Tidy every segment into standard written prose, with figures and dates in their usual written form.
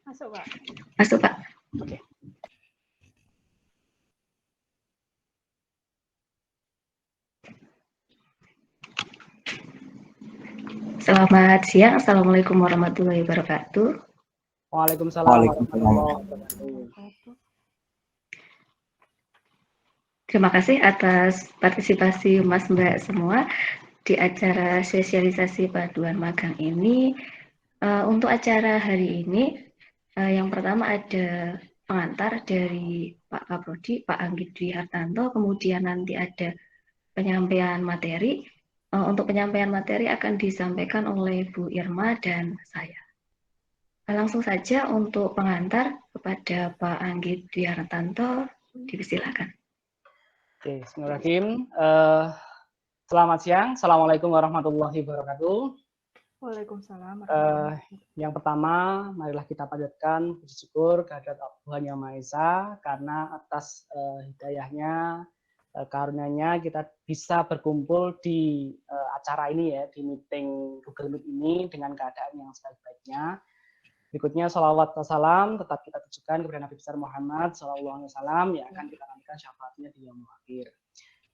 Masuk, Pak. Masuk, Pak. Oke. Selamat siang. Assalamualaikum warahmatullahi wabarakatuh. Waalaikumsalam warahmatullahi wabarakatuh. Terima kasih atas partisipasi Mas Mbak semua di acara sosialisasi paduan magang ini. Untuk acara hari ini, yang pertama ada pengantar dari Pak Kaprodi, Pak Anggit Dwi Hartanto, kemudian nanti ada penyampaian materi. Untuk penyampaian materi akan disampaikan oleh Bu Irma dan saya. Langsung saja untuk pengantar kepada Pak Anggit Dwi Hartanto, dipersilakan. Oke, bismillahirrahmanirrahim. Selamat siang. Assalamualaikum warahmatullahi wabarakatuh. Waalaikumsalam. Yang pertama, marilah kita panjatkan puji syukur kehadirat Tuhan Yang Maha Esa karena atas hidayahnya, karunia-Nya kita bisa berkumpul di acara ini ya, di meeting Google Meet ini dengan keadaan yang sebaik-baiknya. Berikutnya salawat wassalam tetap kita tujukan kepada Nabi besar Muhammad SAW yang akan kita nantikan syafaatnya di yaumul akhir.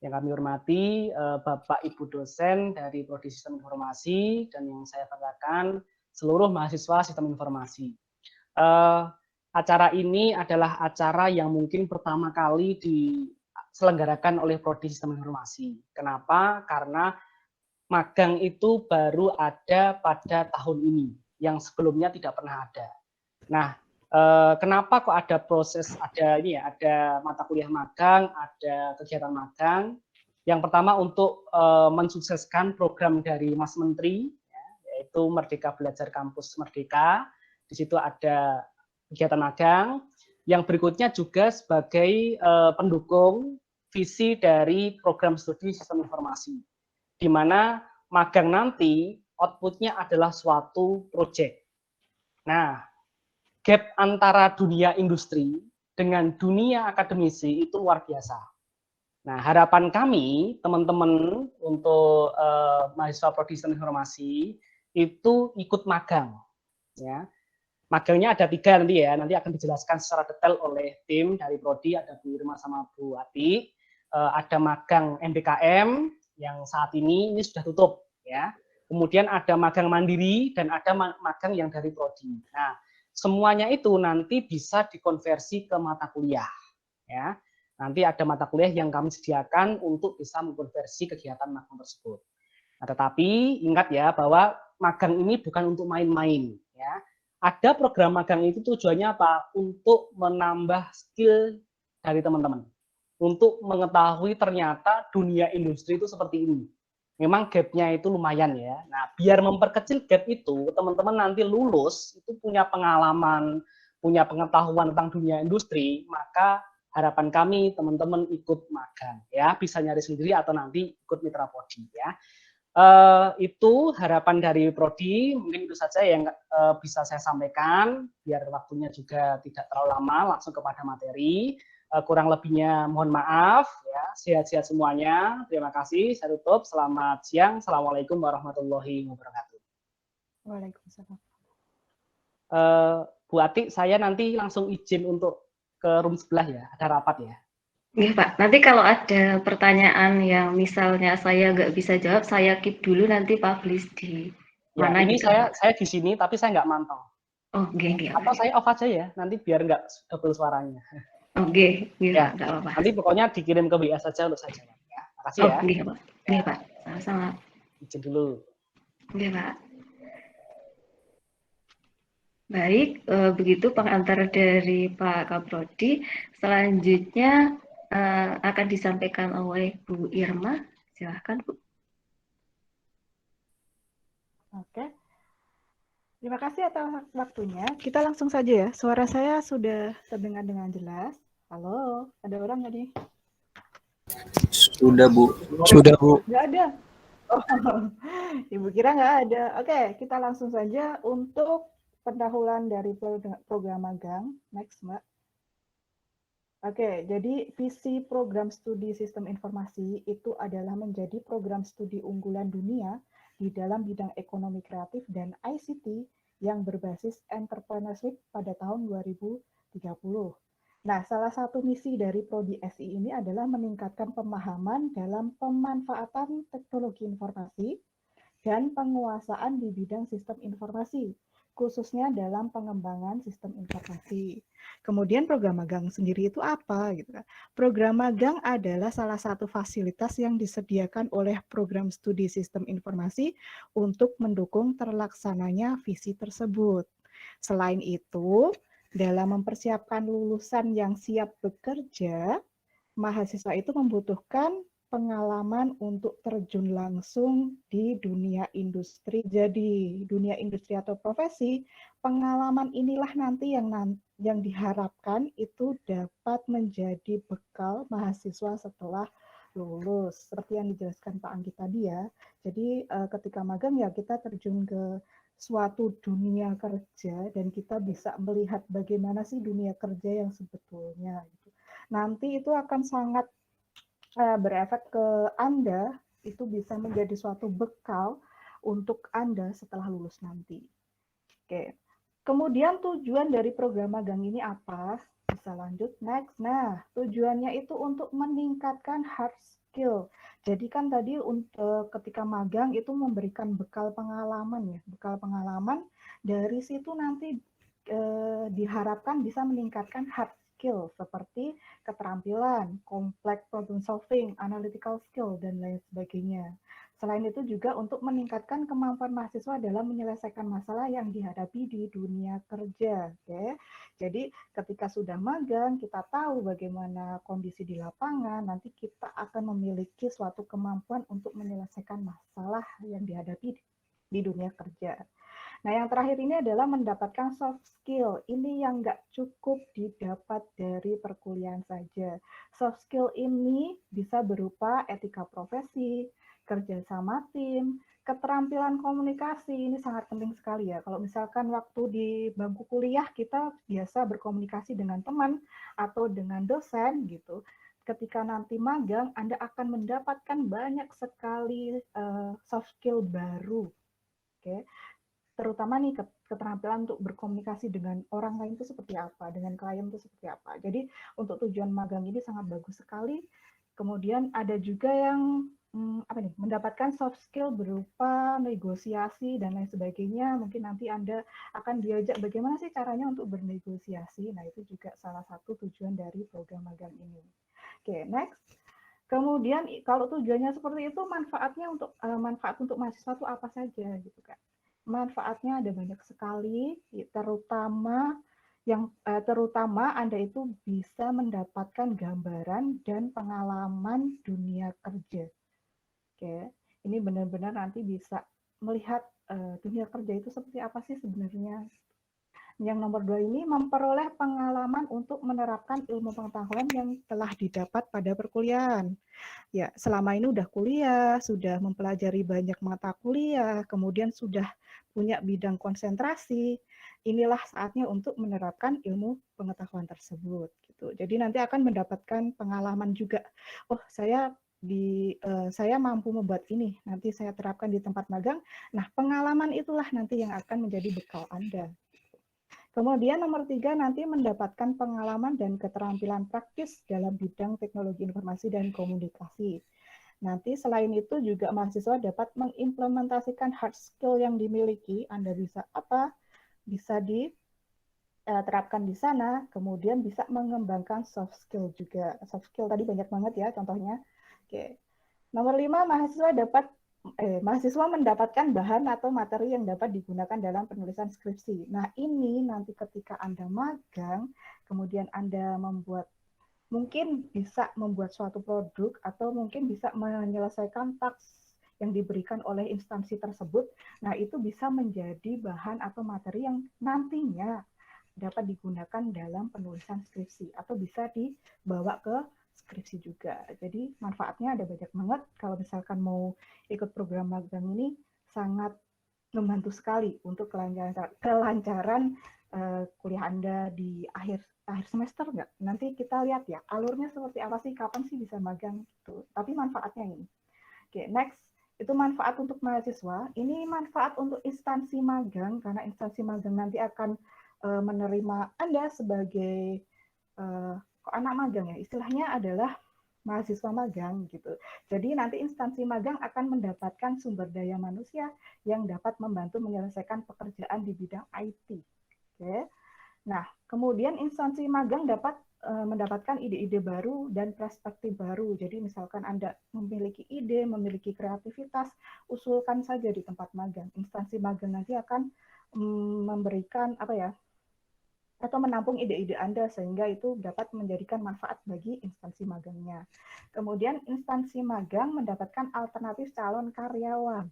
Yang kami hormati Bapak Ibu dosen dari Prodi Sistem Informasi dan yang saya banggakan seluruh mahasiswa Sistem Informasi. Acara ini adalah acara yang mungkin pertama kali diselenggarakan oleh Prodi Sistem Informasi. Kenapa? Karena magang itu baru ada pada tahun ini, yang sebelumnya tidak pernah ada. Nah, kenapa kok ada proses, ada mata kuliah magang, ada kegiatan magang? Yang pertama untuk mensukseskan program dari Mas Menteri, yaitu Merdeka Belajar Kampus Merdeka. Di situ ada kegiatan magang. Yang berikutnya juga sebagai pendukung visi dari program studi Sistem Informasi, di mana magang nanti outputnya adalah suatu proyek. Nah, gap antara dunia industri dengan dunia akademisi itu luar biasa. Nah, harapan kami, teman-teman untuk mahasiswa Prodi Sistem Informasi itu ikut magang. Ya. Magangnya ada 3 nanti ya, nanti akan dijelaskan secara detail oleh tim dari Prodi, ada Bu Irma sama Bu Ati. Ada magang MBKM yang saat ini sudah tutup. Ya. Kemudian ada magang mandiri dan ada magang yang dari Prodi. Nah, semuanya itu nanti bisa dikonversi ke mata kuliah. Ya, nanti ada mata kuliah yang kami sediakan untuk bisa mengkonversi kegiatan magang tersebut. Nah, tetapi ingat ya bahwa magang ini bukan untuk main-main. Ya, ada program magang itu tujuannya apa? Untuk menambah skill dari teman-teman, untuk mengetahui ternyata dunia industri itu seperti ini. Memang gap-nya itu lumayan ya. Nah, biar memperkecil gap itu, teman-teman nanti lulus itu punya pengalaman, punya pengetahuan tentang dunia industri, maka harapan kami teman-teman ikut magang ya, bisa nyari sendiri atau nanti ikut mitra prodi ya. Itu harapan dari prodi, mungkin itu saja yang bisa saya sampaikan biar waktunya juga tidak terlalu lama, langsung kepada materi. Kurang lebihnya mohon maaf ya, sehat-sehat semuanya. Terima kasih, saya tutup. Selamat siang. Assalamualaikum warahmatullahi wabarakatuh. Waalaikumsalam. Bu Ati, saya nanti langsung izin untuk ke room sebelah ya, ada rapat ya. Iya Pak, nanti kalau ada pertanyaan yang misalnya saya nggak bisa jawab, saya keep dulu nanti publish di mana ya, ini gitu. saya di sini tapi saya nggak mantau. Oh, oke. Atau saya off aja ya, nanti biar nggak double suaranya. Oke, ya, nggak apa-apa. Nanti pokoknya dikirim ke WA saja untuk saya jawab ya. Makasih ya. Iya Pak. Iya Pak, sama-sama. Izin dulu. Iya Pak. Baik, begitu pengantar dari Pak Kaprodi. Selanjutnya akan disampaikan oleh Bu Irma. Silahkan Bu. Oke. Terima kasih atas waktunya. Kita langsung saja ya. Suara saya sudah terdengar dengan jelas. Halo, ada orang nggak nih? Sudah Bu. Sudah Bu. Nggak ada. Oh, Ibu kira nggak ada. Oke, kita langsung saja untuk pendahuluan dari program magang. Next, Mbak. Oke, jadi visi program studi sistem informasi itu adalah menjadi program studi unggulan dunia di dalam bidang ekonomi kreatif dan ICT yang berbasis entrepreneurship pada tahun 2030. Nah, salah satu misi dari Prodi SI ini adalah meningkatkan pemahaman dalam pemanfaatan teknologi informasi dan penguasaan di bidang sistem informasi, khususnya dalam pengembangan sistem informasi. Kemudian program magang sendiri itu apa gitu kan? Program magang adalah salah satu fasilitas yang disediakan oleh program studi sistem informasi untuk mendukung terlaksananya visi tersebut. Selain itu, dalam mempersiapkan lulusan yang siap bekerja, mahasiswa itu membutuhkan pengalaman untuk terjun langsung di dunia industri. Jadi, dunia industri atau profesi, pengalaman inilah nanti yang diharapkan itu dapat menjadi bekal mahasiswa setelah lulus. Seperti yang dijelaskan Pak Anggi tadi ya. Jadi, ketika magang ya kita terjun ke suatu dunia kerja dan kita bisa melihat bagaimana sih dunia kerja yang sebetulnya. Nanti itu akan sangat berefek ke Anda, itu bisa menjadi suatu bekal untuk Anda setelah lulus nanti. Oke. Kemudian tujuan dari program magang ini apa? Bisa lanjut next. Nah, tujuannya itu untuk meningkatkan hard skill. Jadi kan tadi untuk ketika magang itu memberikan bekal pengalaman ya, bekal pengalaman dari situ nanti diharapkan bisa meningkatkan hard skill seperti keterampilan, complex problem solving, analytical skill, dan lain sebagainya. Selain itu juga untuk meningkatkan kemampuan mahasiswa dalam menyelesaikan masalah yang dihadapi di dunia kerja. Okay? Jadi ketika sudah magang, kita tahu bagaimana kondisi di lapangan, nanti kita akan memiliki suatu kemampuan untuk menyelesaikan masalah yang dihadapi di dunia kerja. Nah, yang terakhir ini adalah mendapatkan soft skill. Ini yang nggak cukup didapat dari perkuliahan saja. Soft skill ini bisa berupa etika profesi, kerja sama tim, keterampilan komunikasi. Ini sangat penting sekali ya. Kalau misalkan waktu di bangku kuliah kita biasa berkomunikasi dengan teman atau dengan dosen gitu. Ketika nanti magang, Anda akan mendapatkan banyak sekali soft skill baru. Oke. Terutama nih keterampilan untuk berkomunikasi dengan orang lain itu seperti apa, dengan klien itu seperti apa. Jadi untuk tujuan magang ini sangat bagus sekali. Kemudian ada juga yang mendapatkan soft skill berupa negosiasi dan lain sebagainya. Mungkin nanti Anda akan diajak bagaimana sih caranya untuk bernegosiasi. Nah, itu juga salah satu tujuan dari program magang ini. Oke, next. Kemudian kalau tujuannya seperti itu, manfaat untuk mahasiswa itu apa saja gitu kan? Manfaatnya ada banyak sekali, terutama Anda itu bisa mendapatkan gambaran dan pengalaman dunia kerja. Oke, ini benar-benar nanti bisa melihat dunia kerja itu seperti apa sih sebenarnya. Yang nomor 2 ini memperoleh pengalaman untuk menerapkan ilmu pengetahuan yang telah didapat pada perkuliahan. Ya, selama ini udah kuliah, sudah mempelajari banyak mata kuliah, kemudian sudah punya bidang konsentrasi, inilah saatnya untuk menerapkan ilmu pengetahuan tersebut. Gitu. Jadi nanti akan mendapatkan pengalaman juga. Oh, saya mampu membuat ini, nanti saya terapkan di tempat magang. Nah, pengalaman itulah nanti yang akan menjadi bekal Anda. Kemudian nomor 3 nanti mendapatkan pengalaman dan keterampilan praktis dalam bidang teknologi informasi dan komunikasi. Nanti selain itu juga mahasiswa dapat mengimplementasikan hard skill yang dimiliki. Anda bisa bisa diterapkan di sana, kemudian bisa mengembangkan soft skill juga. Soft skill tadi banyak banget ya contohnya. Oke. Nomor 5, mahasiswa mendapatkan bahan atau materi yang dapat digunakan dalam penulisan skripsi. Nah, ini nanti ketika Anda magang, kemudian Anda mungkin bisa membuat suatu produk atau mungkin bisa menyelesaikan task yang diberikan oleh instansi tersebut. Nah, itu bisa menjadi bahan atau materi yang nantinya dapat digunakan dalam penulisan skripsi atau bisa dibawa ke skripsi juga. Jadi manfaatnya ada banyak banget. Kalau misalkan mau ikut program magang ini sangat membantu sekali untuk kelancaran kuliah Anda di akhir semester nggak? Nanti kita lihat ya alurnya seperti apa sih, kapan sih bisa magang gitu. Tapi manfaatnya ini. Oke, next Itu manfaat untuk mahasiswa. Ini manfaat untuk instansi magang, karena instansi magang nanti akan menerima Anda sebagai anak magang ya. Istilahnya adalah mahasiswa magang gitu. Jadi nanti instansi magang akan mendapatkan sumber daya manusia yang dapat membantu menyelesaikan pekerjaan di bidang IT. Oke. Nah, kemudian instansi magang dapat mendapatkan ide-ide baru dan perspektif baru. Jadi misalkan Anda memiliki ide, memiliki kreativitas, usulkan saja di tempat magang. Instansi magang nanti akan memberikan apa ya, atau menampung ide-ide Anda sehingga itu dapat menjadikan manfaat bagi instansi magangnya. Kemudian instansi magang mendapatkan alternatif calon karyawan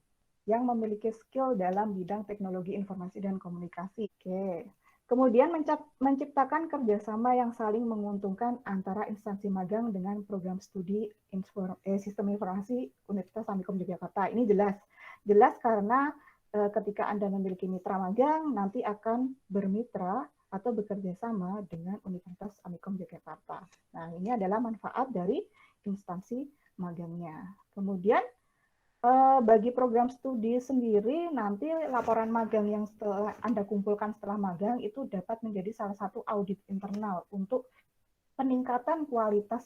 yang memiliki skill dalam bidang teknologi informasi dan komunikasi. Oke. Kemudian menciptakan kerjasama yang saling menguntungkan antara instansi magang dengan program studi sistem informasi Universitas Amikom Yogyakarta. Ini jelas karena ketika Anda memiliki mitra magang, nanti akan bermitra atau bekerja sama dengan Universitas Amikom Yogyakarta. Nah, ini adalah manfaat dari instansi magangnya. Kemudian bagi program studi sendiri, nanti laporan magang yang setelah Anda kumpulkan setelah magang itu dapat menjadi salah satu audit internal untuk peningkatan kualitas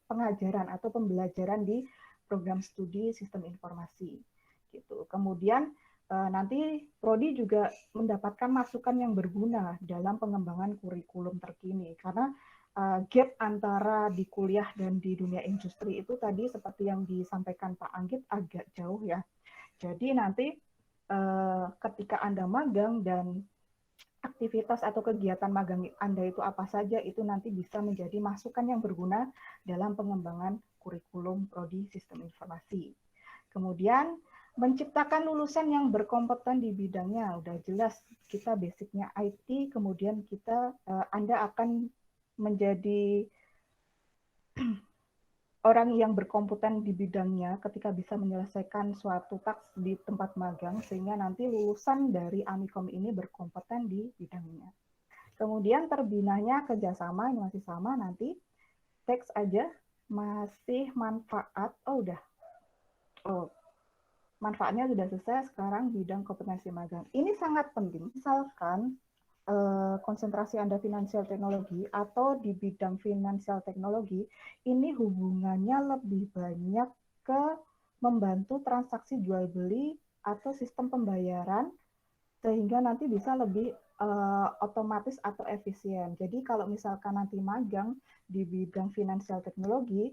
pengajaran atau pembelajaran di program studi sistem informasi. Gitu. Kemudian nanti Prodi juga mendapatkan masukan yang berguna dalam pengembangan kurikulum terkini, karena gap antara di kuliah dan di dunia industri itu tadi seperti yang disampaikan Pak Anggit agak jauh ya. Jadi nanti ketika Anda magang dan aktivitas atau kegiatan magang Anda itu apa saja, itu nanti bisa menjadi masukan yang berguna dalam pengembangan kurikulum Prodi Sistem Informasi. Kemudian menciptakan lulusan yang berkompeten di bidangnya. Udah jelas kita basicnya IT, kemudian Anda akan menjadi orang yang berkompeten di bidangnya ketika bisa menyelesaikan suatu task di tempat magang, sehingga nanti lulusan dari Amikom ini berkompeten di bidangnya. Kemudian terbinanya kerjasama, ini masih sama nanti, teks aja, masih manfaat, manfaatnya sudah selesai, sekarang bidang kompetensi magang. Ini sangat penting, misalkan konsentrasi Anda finansial teknologi atau di bidang finansial teknologi, ini hubungannya lebih banyak ke membantu transaksi jual beli atau sistem pembayaran sehingga nanti bisa lebih otomatis atau efisien. Jadi kalau misalkan nanti magang di bidang finansial teknologi,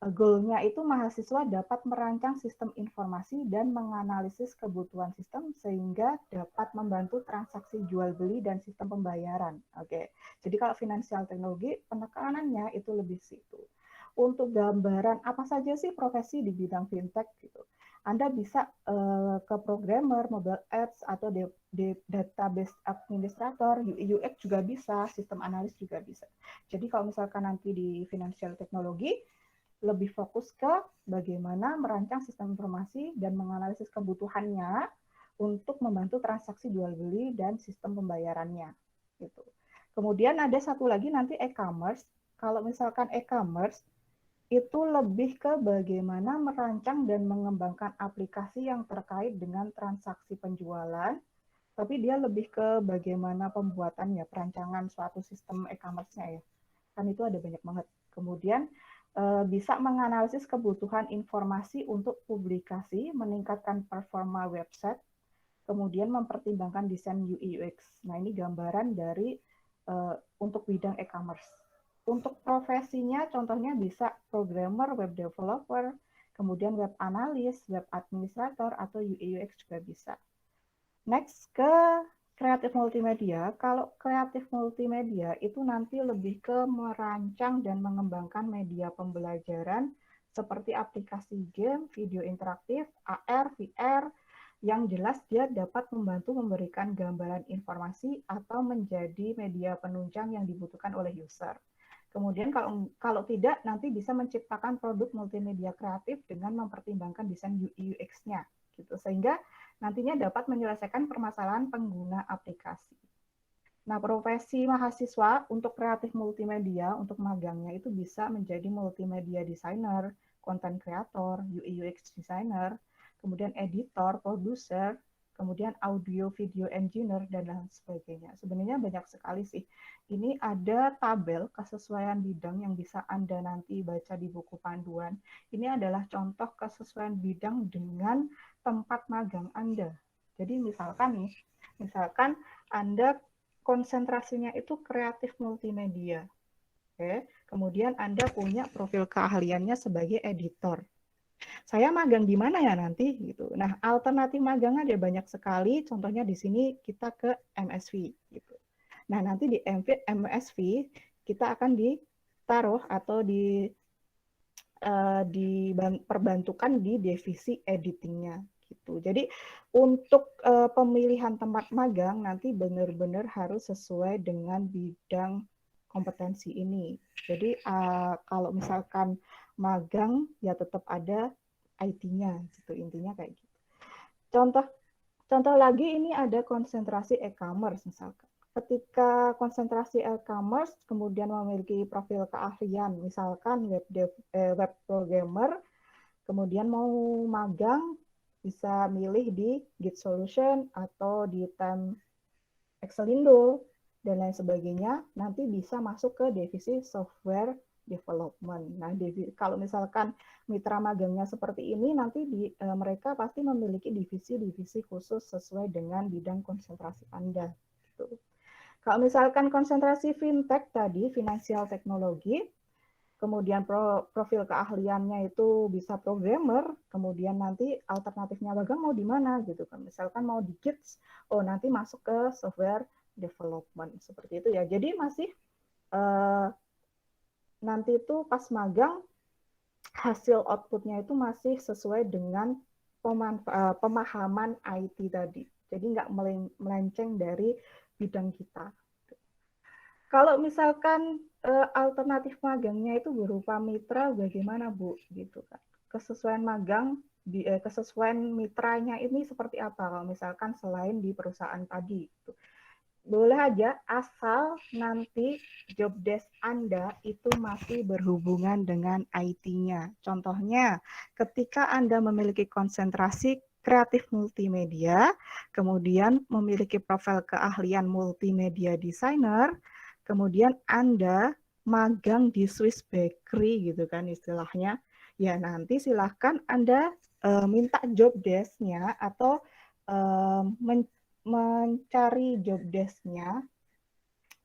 goal-nya itu mahasiswa dapat merancang sistem informasi dan menganalisis kebutuhan sistem sehingga dapat membantu transaksi jual beli dan sistem pembayaran. Oke. Jadi kalau finansial teknologi penekanannya itu lebih situ. Untuk gambaran apa saja sih profesi di bidang fintech gitu. Anda bisa ke programmer, mobile apps atau database administrator, UI UX juga bisa, sistem analis juga bisa. Jadi kalau misalkan nanti di financial teknologi lebih fokus ke bagaimana merancang sistem informasi dan menganalisis kebutuhannya untuk membantu transaksi jual beli dan sistem pembayarannya. Gitu. Kemudian ada satu lagi nanti e-commerce. Kalau misalkan e-commerce itu lebih ke bagaimana merancang dan mengembangkan aplikasi yang terkait dengan transaksi penjualan, tapi dia lebih ke bagaimana pembuatannya, perancangan suatu sistem e-commerce-nya ya. Kan itu ada banyak banget. Kemudian bisa menganalisis kebutuhan informasi untuk publikasi, meningkatkan performa website, kemudian mempertimbangkan desain UI UX. Nah, ini gambaran dari untuk bidang e-commerce. Untuk profesinya, contohnya bisa programmer, web developer, kemudian web analis, web administrator, atau UI UX juga bisa. Next ke kreatif multimedia. Kalau kreatif multimedia itu nanti lebih ke merancang dan mengembangkan media pembelajaran seperti aplikasi game, video interaktif, AR, VR, yang jelas dia dapat membantu memberikan gambaran informasi atau menjadi media penunjang yang dibutuhkan oleh user. Kemudian kalau tidak, nanti bisa menciptakan produk multimedia kreatif dengan mempertimbangkan desain UI UX-nya. Gitu. Sehingga nantinya dapat menyelesaikan permasalahan pengguna aplikasi. Nah, profesi mahasiswa untuk kreatif multimedia, untuk magangnya itu bisa menjadi multimedia designer, content creator, UI UX designer, kemudian editor, produser, kemudian audio video engineer, dan lain sebagainya. Sebenarnya banyak sekali sih. Ini ada tabel kesesuaian bidang yang bisa Anda nanti baca di buku panduan. Ini adalah contoh kesesuaian bidang dengan tempat magang Anda. Jadi misalkan Anda konsentrasinya itu kreatif multimedia. Oke. Kemudian Anda punya profil keahliannya sebagai editor. Saya magang di mana ya nanti gitu. Nah, alternatif magang ada banyak sekali. Contohnya di sini kita ke MSV gitu. Nah, nanti di MSV kita akan ditaruh atau diperbantukan di divisi editingnya gitu. Jadi untuk pemilihan tempat magang nanti benar-benar harus sesuai dengan bidang kompetensi ini. Jadi kalau misalkan magang ya tetap ada IT-nya gitu, intinya kayak gitu. Contoh lagi ini ada konsentrasi e-commerce misalkan. Ketika konsentrasi e-commerce kemudian memiliki profil keahlian, misalkan web programmer, kemudian mau magang bisa milih di Git Solution atau di Time Excelindo dan lain sebagainya, nanti bisa masuk ke divisi software development. Nah, kalau misalkan mitra magangnya seperti ini, nanti mereka pasti memiliki divisi-divisi khusus sesuai dengan bidang konsentrasi Anda. Gitu. Kalau misalkan konsentrasi fintech tadi, finansial teknologi, kemudian profil keahliannya itu bisa programmer, kemudian nanti alternatifnya magang mau di mana gitu kan. Misalkan mau di Git, nanti masuk ke software development seperti itu ya. Jadi masih nanti itu pas magang hasil outputnya itu masih sesuai dengan pemahaman IT tadi. Jadi nggak melenceng dari bidang kita. Kalau misalkan alternatif magangnya itu berupa mitra, bagaimana Bu? Gitu kan. Kesesuaian magang, kesesuaian mitranya ini seperti apa? Kalau misalkan selain di perusahaan tadi. Gitu. Boleh aja asal nanti job desk Anda itu masih berhubungan dengan IT-nya. Contohnya, ketika Anda memiliki konsentrasi kreatif multimedia, kemudian memiliki profil keahlian multimedia designer, kemudian Anda magang di Swiss Bakery gitu kan istilahnya, ya nanti silahkan Anda minta job desk-nya atau mencari job desk-nya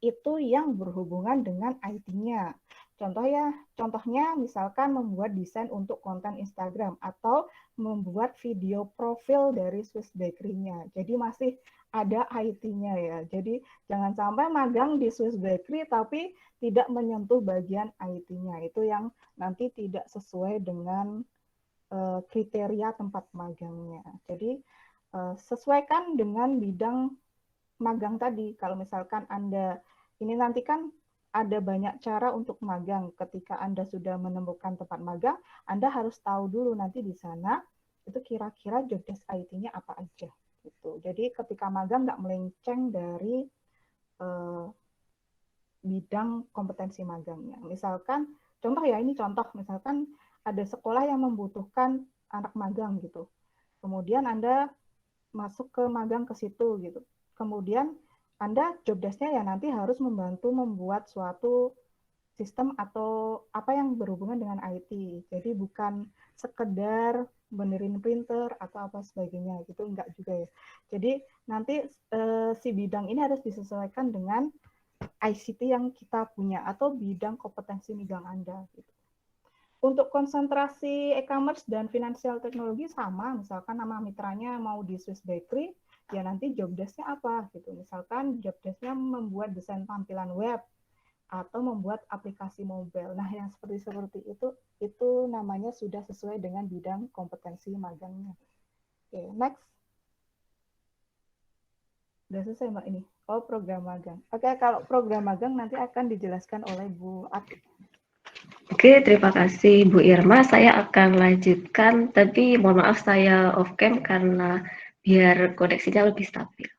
itu yang berhubungan dengan IT-nya. Contohnya misalkan membuat desain untuk konten Instagram atau membuat video profil dari Swiss Bakery-nya. Jadi masih ada IT-nya ya. Jadi jangan sampai magang di Swiss Bakery tapi tidak menyentuh bagian IT-nya. Itu yang nanti tidak sesuai dengan kriteria tempat magangnya. Jadi sesuaikan dengan bidang magang tadi. Kalau misalkan Anda, ini nanti kan ada banyak cara untuk magang. Ketika Anda sudah menemukan tempat magang, Anda harus tahu dulu nanti di sana itu kira-kira job desk IT-nya apa aja. Gitu. Jadi ketika magang nggak melenceng dari bidang kompetensi magangnya. Misalkan, misalkan ada sekolah yang membutuhkan anak magang gitu. Kemudian Anda masuk ke magang ke situ gitu. Kemudian Anda job desk-nya ya nanti harus membantu membuat suatu sistem atau apa yang berhubungan dengan IT. Jadi bukan sekedar benerin printer atau apa sebagainya gitu, enggak juga ya. Jadi nanti si bidang ini harus disesuaikan dengan ICT yang kita punya atau bidang kompetensi magang Anda gitu. Untuk konsentrasi e-commerce dan finansial teknologi sama, misalkan nama mitranya mau di Swiss Bakery, ya nanti job desk-nya apa gitu. Misalkan job desk-nya membuat desain tampilan web atau membuat aplikasi mobile. Nah, yang seperti itu namanya sudah sesuai dengan bidang kompetensi magangnya. Oke, next. Sudah selesai Mbak ini. Oh, program magang. Oke, kalau program magang nanti akan dijelaskan oleh Bu Ati. Oke, terima kasih Bu Irma. Saya akan lanjutkan, tapi mohon maaf saya off cam karena biar koneksinya lebih stabil.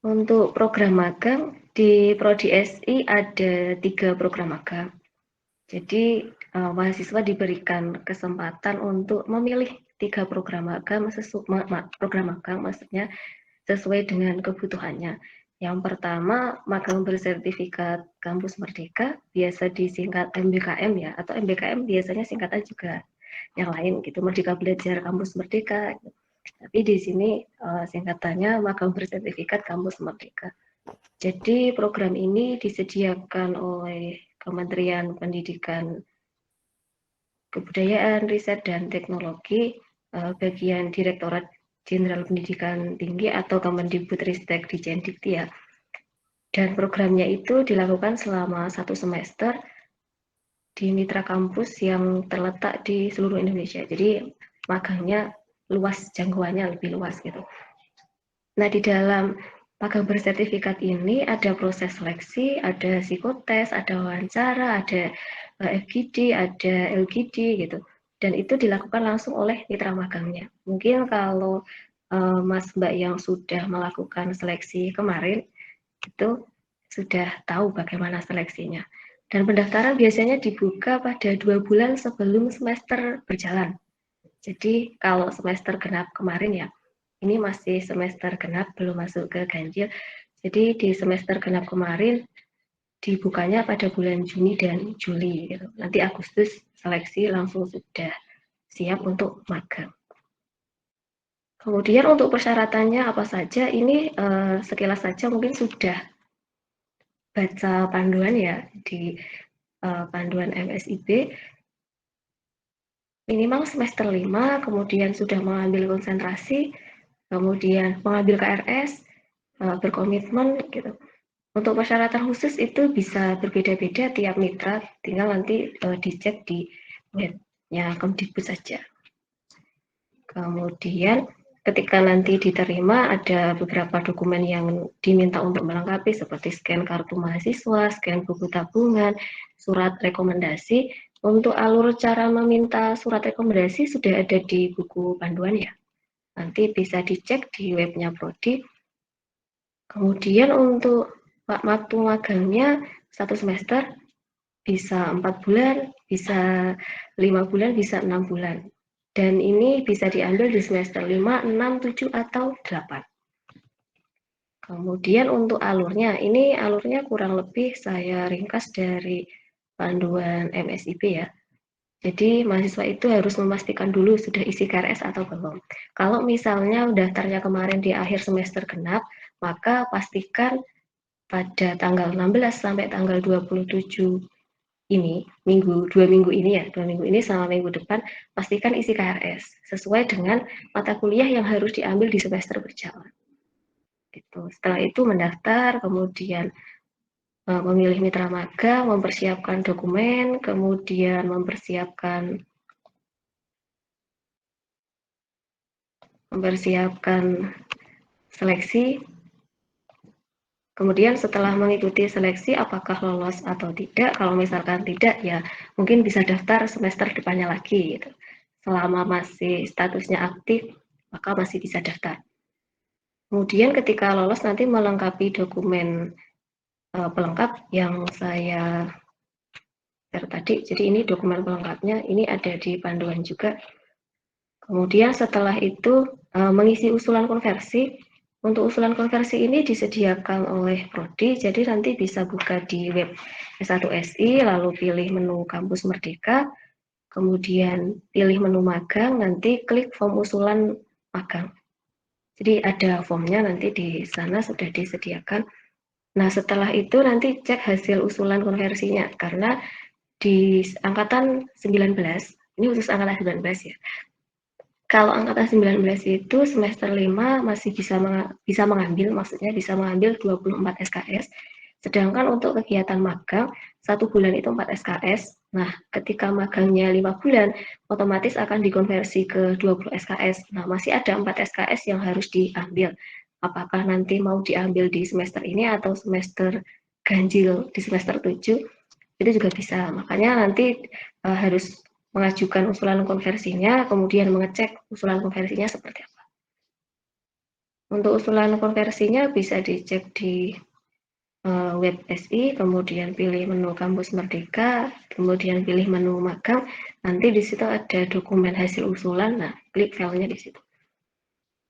Untuk program magang, di Prodi SI ada 3 program magang. Jadi mahasiswa diberikan kesempatan untuk memilih 3 program magang maksudnya sesuai dengan kebutuhannya. Yang pertama, magang bersertifikat Kampus Merdeka, biasa disingkat MBKM ya, atau MBKM biasanya singkatan juga yang lain gitu, Merdeka Belajar Kampus Merdeka. Tapi di sini singkatannya magang bersertifikat Kampus Merdeka. Jadi program ini disediakan oleh Kementerian Pendidikan, Kebudayaan, Riset, dan Teknologi, bagian Direktorat Jenderal Pendidikan Tinggi atau Kemendikbudristek di Jendikti ya. Dan programnya itu dilakukan selama 1 semester di mitra kampus yang terletak di seluruh Indonesia. Jadi magangnya luas, jangkauannya lebih luas gitu. Nah, di dalam magang bersertifikat ini ada proses seleksi, ada psikotes, ada wawancara, ada FGD, ada LGD gitu. Dan itu dilakukan langsung oleh mitra magangnya. Mungkin kalau Mas Mbak yang sudah melakukan seleksi kemarin, itu sudah tahu bagaimana seleksinya. Dan pendaftaran biasanya dibuka pada 2 bulan sebelum semester berjalan. Jadi kalau semester genap kemarin ya, ini masih semester genap, belum masuk ke ganjil. Jadi di semester genap kemarin dibukanya pada bulan Juni dan Juli. Gitu. Nanti Agustus seleksi langsung sudah siap untuk magang. Kemudian untuk persyaratannya apa saja, ini sekilas saja mungkin sudah baca panduan ya di panduan MSIB. Minimal semester 5, kemudian sudah mengambil konsentrasi, kemudian mengambil KRS, berkomitmen gitu. Untuk persyaratan khusus itu bisa berbeda-beda tiap mitra, tinggal nanti dicek di webnya Kemdikbud saja. Kemudian ketika nanti diterima ada beberapa dokumen yang diminta untuk melengkapi seperti scan kartu mahasiswa, scan buku tabungan, surat rekomendasi. Untuk alur cara meminta surat rekomendasi sudah ada di buku panduan ya. Nanti bisa dicek di webnya Prodi. Kemudian untuk waktu magangnya 1 semester bisa 4 bulan, bisa 5 bulan, bisa 6 bulan. Dan ini bisa diambil di semester 5, 6, 7, atau 8. Kemudian untuk alurnya, ini alurnya kurang lebih saya ringkas dari panduan MSIB ya. Jadi mahasiswa itu harus memastikan dulu sudah isi KRS atau belum. Kalau misalnya daftarnya kemarin di akhir semester genap, maka pastikan pada tanggal 16 sampai tanggal 27 ini, 2 minggu ini ya, 2 minggu ini sama minggu depan, pastikan isi KRS sesuai dengan mata kuliah yang harus diambil di semester berjalan. Gitu. Setelah itu mendaftar, kemudian memilih mitra magang, mempersiapkan dokumen, kemudian mempersiapkan seleksi. Kemudian setelah mengikuti seleksi apakah lolos atau tidak, kalau misalkan tidak ya mungkin bisa daftar semester depannya lagi gitu. Selama masih statusnya aktif maka masih bisa daftar. Kemudian ketika lolos nanti melengkapi dokumen pelengkap yang saya share tadi. Jadi ini dokumen pelengkapnya, ini ada di panduan juga. Kemudian setelah itu mengisi usulan konversi. Untuk usulan konversi ini disediakan oleh Prodi, jadi nanti bisa buka di web S1SI, lalu pilih menu Kampus Merdeka, kemudian pilih menu magang, nanti klik form usulan magang. Jadi ada formnya nanti di sana sudah disediakan. Nah setelah itu nanti cek hasil usulan konversinya, karena di angkatan 19, ini khusus angkatan 19 ya. Kalau angkatan 19 itu semester 5 masih bisa mengambil, maksudnya bisa mengambil 24 SKS. Sedangkan untuk kegiatan magang, 1 bulan itu 4 SKS. Nah, ketika magangnya 5 bulan, otomatis akan dikonversi ke 20 SKS. Nah, masih ada 4 SKS yang harus diambil. Apakah nanti mau diambil di semester ini atau semester ganjil di semester 7, itu juga bisa. Makanya nanti harus mengajukan usulan konversinya, kemudian mengecek usulan konversinya seperti apa. Untuk usulan konversinya bisa dicek di web SI, kemudian pilih menu kampus Merdeka, kemudian pilih menu magang, nanti di situ ada dokumen hasil usulan, nah klik filenya di situ.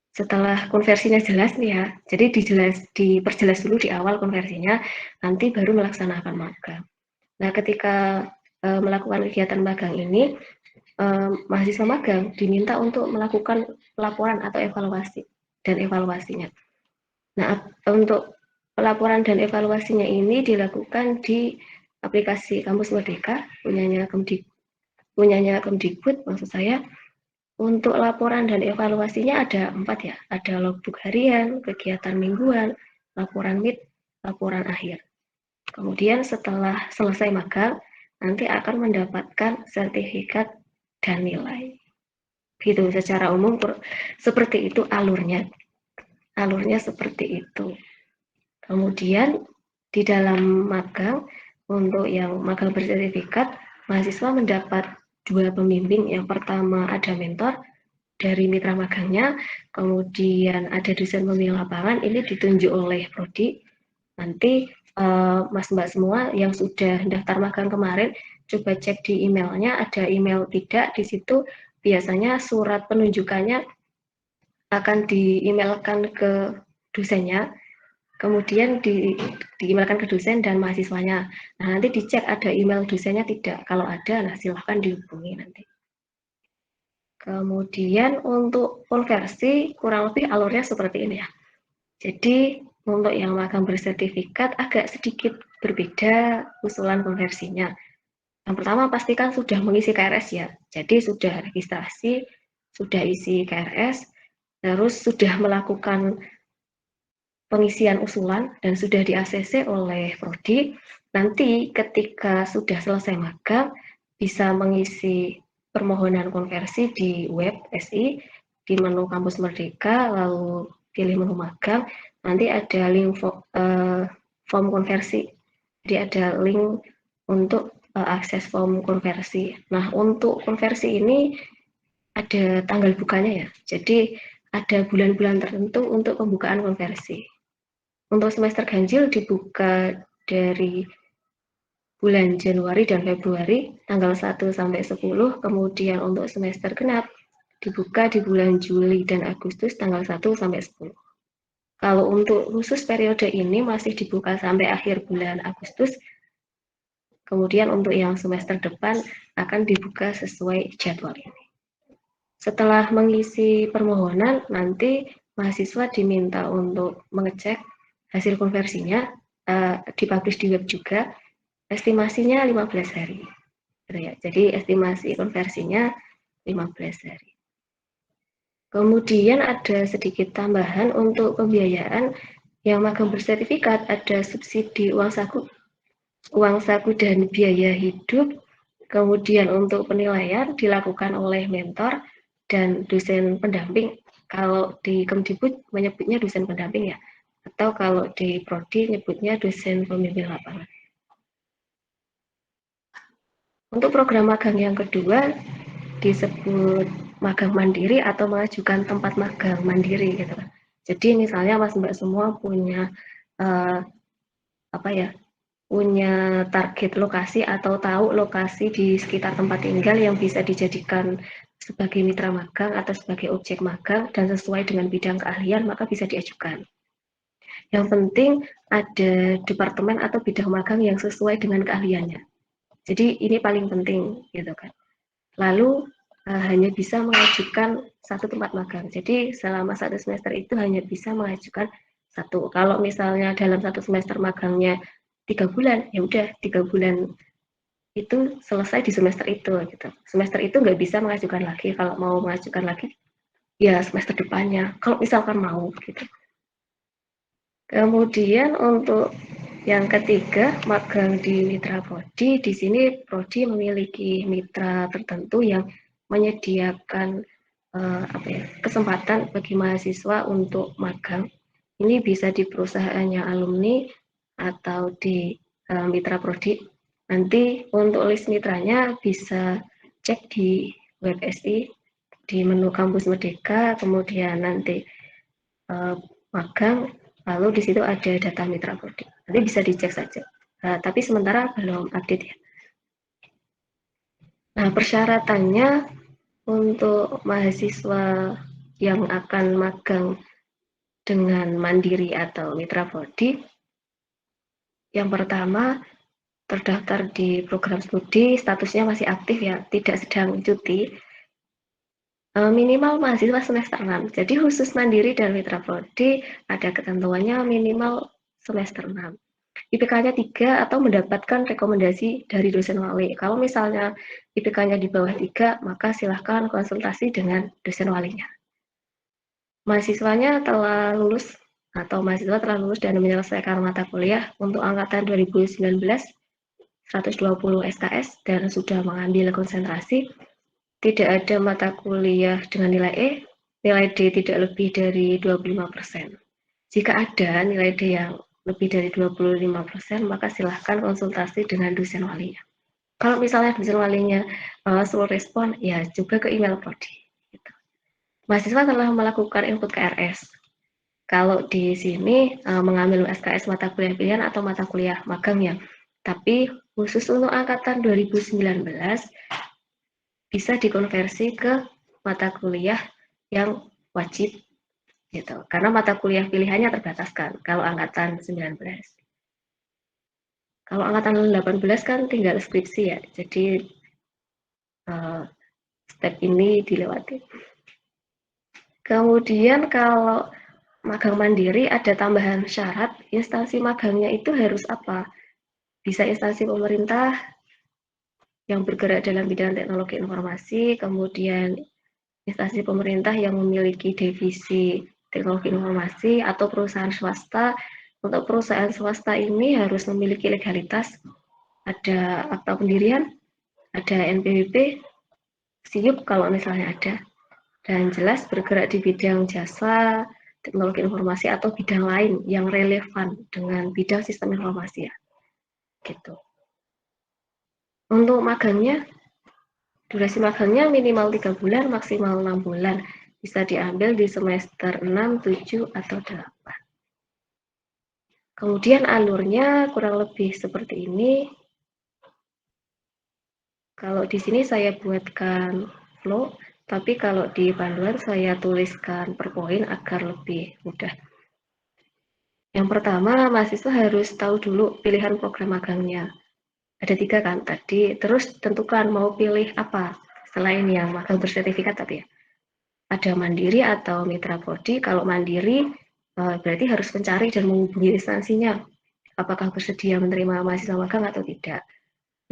Setelah konversinya jelas nih ya, jadi diperjelas dulu di awal konversinya, nanti baru melaksanakan magang. Nah, ketika melakukan kegiatan magang ini, mahasiswa magang diminta untuk melakukan pelaporan atau evaluasi dan evaluasinya. Nah, untuk pelaporan dan evaluasinya ini dilakukan di aplikasi Kampus Merdeka, punyanya Kemdikbud maksud saya. Untuk laporan dan evaluasinya ada 4 ya, ada logbook harian, kegiatan mingguan, laporan mid, laporan akhir. Kemudian setelah selesai magang, nanti akan mendapatkan sertifikat dan nilai. Gitu, secara umum seperti itu alurnya. Alurnya seperti itu. Kemudian di dalam magang, untuk yang magang bersertifikat, mahasiswa mendapat 2 pembimbing. Yang pertama ada mentor dari mitra magangnya, kemudian ada dosen pembimbing lapangan, ini ditunjuk oleh Prodi. Nanti Mas Mbak semua yang sudah daftar magang kemarin, coba cek di emailnya, ada email tidak, di situ biasanya surat penunjukannya akan di-emailkan ke dosennya, kemudian di-emailkan ke dosen dan mahasiswanya. Nah, nanti dicek ada email dosennya tidak. Kalau ada, nah silahkan dihubungi nanti. Kemudian untuk konversi, kurang lebih alurnya seperti ini ya. Jadi, untuk yang magang bersertifikat agak sedikit berbeda usulan konversinya. Yang pertama, pastikan sudah mengisi KRS ya. Jadi, sudah registrasi, sudah isi KRS, terus sudah melakukan pengisian usulan dan sudah di-ACC oleh Prodi. Nanti ketika sudah selesai magang, bisa mengisi permohonan konversi di web SI, di menu Kampus Merdeka, lalu pilih menu magang, nanti ada link form konversi. Jadi ada link untuk akses form konversi. Nah, untuk konversi ini ada tanggal bukanya ya. Jadi ada bulan-bulan tertentu untuk pembukaan konversi. Untuk semester ganjil dibuka dari bulan Januari dan Februari, tanggal 1 sampai 10, kemudian untuk semester genap dibuka di bulan Juli dan Agustus, tanggal 1 sampai 10. Kalau untuk khusus periode ini masih dibuka sampai akhir bulan Agustus, kemudian untuk yang semester depan akan dibuka sesuai jadwal ini. Setelah mengisi permohonan, nanti mahasiswa diminta untuk mengecek hasil konversinya, dipublish di web juga, estimasinya 15 hari. Jadi estimasi konversinya 15 hari. Kemudian ada sedikit tambahan untuk pembiayaan yang magang bersertifikat, ada subsidi uang saku dan biaya hidup. Kemudian untuk penilaian dilakukan oleh mentor dan dosen pendamping. Kalau di Kemdikbud menyebutnya dosen pendamping ya, atau kalau di Prodi nyebutnya dosen pembimbing lapangan. Untuk program magang yang kedua disebut magang mandiri atau mengajukan tempat magang mandiri gitu. Jadi misalnya Mas Mbak semua punya punya target lokasi atau tahu lokasi di sekitar tempat tinggal yang bisa dijadikan sebagai mitra magang atau sebagai objek magang dan sesuai dengan bidang keahlian, maka bisa diajukan. Yang penting ada departemen atau bidang magang yang sesuai dengan keahliannya. Jadi ini paling penting gitu kan. Lalu hanya bisa mengajukan satu tempat magang. Jadi selama 1 semester itu hanya bisa mengajukan 1. Kalau misalnya dalam 1 semester magangnya 3 bulan, ya udah 3 bulan itu selesai di semester itu gitu. Semester itu nggak bisa mengajukan lagi. Kalau mau mengajukan lagi, ya semester depannya. Kalau misalkan mau gitu. Kemudian untuk yang ketiga, magang di mitra Prodi. Di sini Prodi memiliki mitra tertentu yang menyediakan kesempatan bagi mahasiswa untuk magang. Ini bisa di perusahaannya alumni atau di mitra Prodi. Nanti untuk list mitranya bisa cek di web SI, di menu Kampus Merdeka, kemudian nanti magang, Lalu di situ ada data mitra prodi. Nanti bisa dicek saja. Tapi sementara belum update ya. Nah, persyaratannya untuk mahasiswa yang akan magang dengan mandiri atau mitra prodi, yang pertama terdaftar di program studi, statusnya masih aktif ya, tidak sedang cuti, minimal mahasiswa semester 6. Jadi khusus mandiri dan mitra prodi ada ketentuannya minimal semester 6. IPK-nya 3 atau mendapatkan rekomendasi dari dosen wali. Kalau misalnya IPK-nya di bawah 3, maka silahkan konsultasi dengan dosen walinya. Mahasiswanya telah lulus atau mahasiswa telah lulus dan menyelesaikan mata kuliah untuk angkatan 2019 120 SKS dan sudah mengambil konsentrasi, tidak ada mata kuliah dengan nilai E, nilai D tidak lebih dari 25%. Jika ada nilai D yang lebih dari 25%, maka silahkan konsultasi dengan dosen walinya. Kalau misalnya dosen walinya slow respon, ya coba ke email prodi. Gitu. Mahasiswa telah melakukan input KRS. Kalau di sini mengambil SKS mata kuliah pilihan atau mata kuliah magang ya. Tapi khusus untuk angkatan 2019 bisa dikonversi ke mata kuliah yang wajib gitu. Karena mata kuliah pilihannya terbataskan kalau angkatan 19. Kalau angkatan 18 kan tinggal skripsi ya. Jadi step ini dilewati. Kemudian kalau magang mandiri ada tambahan syarat, instansi magangnya itu harus apa? Bisa instansi pemerintah yang bergerak dalam bidang teknologi informasi, kemudian instansi pemerintah yang memiliki divisi teknologi informasi, atau perusahaan swasta. Untuk perusahaan swasta ini harus memiliki legalitas, ada akta pendirian, ada NPWP, SIUP kalau misalnya ada, dan jelas bergerak di bidang jasa, teknologi informasi, atau bidang lain yang relevan dengan bidang sistem informasi ya. Gitu. Untuk magangnya, durasi magangnya minimal 3 bulan, maksimal 6 bulan. Bisa diambil di semester 6, 7, atau 8. Kemudian alurnya kurang lebih seperti ini. Kalau di sini saya buatkan flow, tapi kalau di panduan saya tuliskan per poin agar lebih mudah. Yang pertama, mahasiswa harus tahu dulu pilihan program magangnya. Ada 3 kan tadi, terus tentukan mau pilih apa selain yang magang bersertifikat tadi ya. Ada mandiri atau mitra prodi. Kalau mandiri berarti harus mencari dan menghubungi instansinya. Apakah bersedia menerima mahasiswa magang atau tidak.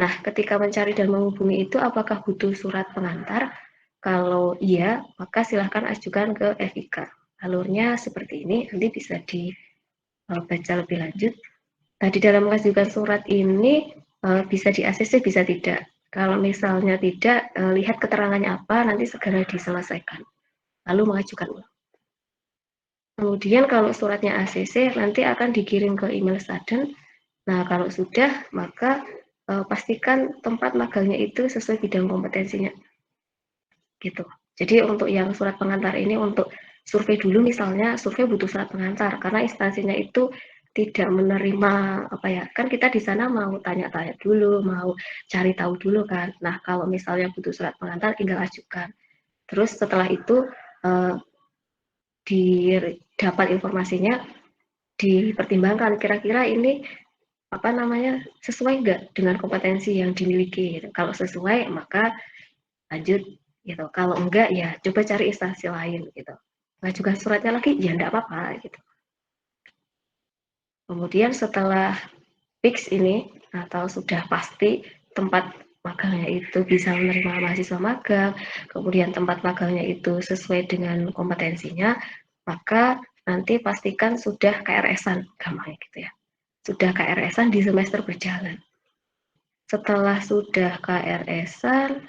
Nah, ketika mencari dan menghubungi itu apakah butuh surat pengantar? Kalau iya, maka silahkan ajukan ke FIK. Alurnya seperti ini, nanti bisa dibaca lebih lanjut. Tadi dalam mengajukan surat ini bisa di ACC, bisa tidak. Kalau misalnya tidak, lihat keterangannya apa, nanti segera diselesaikan. Lalu mengajukan ulang. Kemudian kalau suratnya ACC, nanti akan dikirim ke email student. Nah, kalau sudah, maka pastikan tempat magangnya itu sesuai bidang kompetensinya. Gitu. Jadi untuk yang surat pengantar ini untuk survei dulu misalnya, survei butuh surat pengantar karena instansinya itu tidak menerima apa ya, kan kita di sana mau tanya-tanya dulu, mau cari tahu dulu kan. Nah, kalau misalnya butuh surat pengantar tinggal ajukan. Terus setelah itu didapat informasinya, dipertimbangkan kira-kira ini apa namanya sesuai nggak dengan kompetensi yang dimiliki. Gitu. Kalau sesuai maka lanjut gitu. Kalau enggak ya coba cari instansi lain gitu. Ngajukan suratnya lagi ya enggak apa-apa gitu. Kemudian setelah fix ini atau sudah pasti tempat magangnya itu bisa menerima mahasiswa magang, kemudian tempat magangnya itu sesuai dengan kompetensinya, maka nanti pastikan sudah KRS-an, gampangnya gitu ya. Sudah KRS-an di semester berjalan. Setelah sudah KRS-an,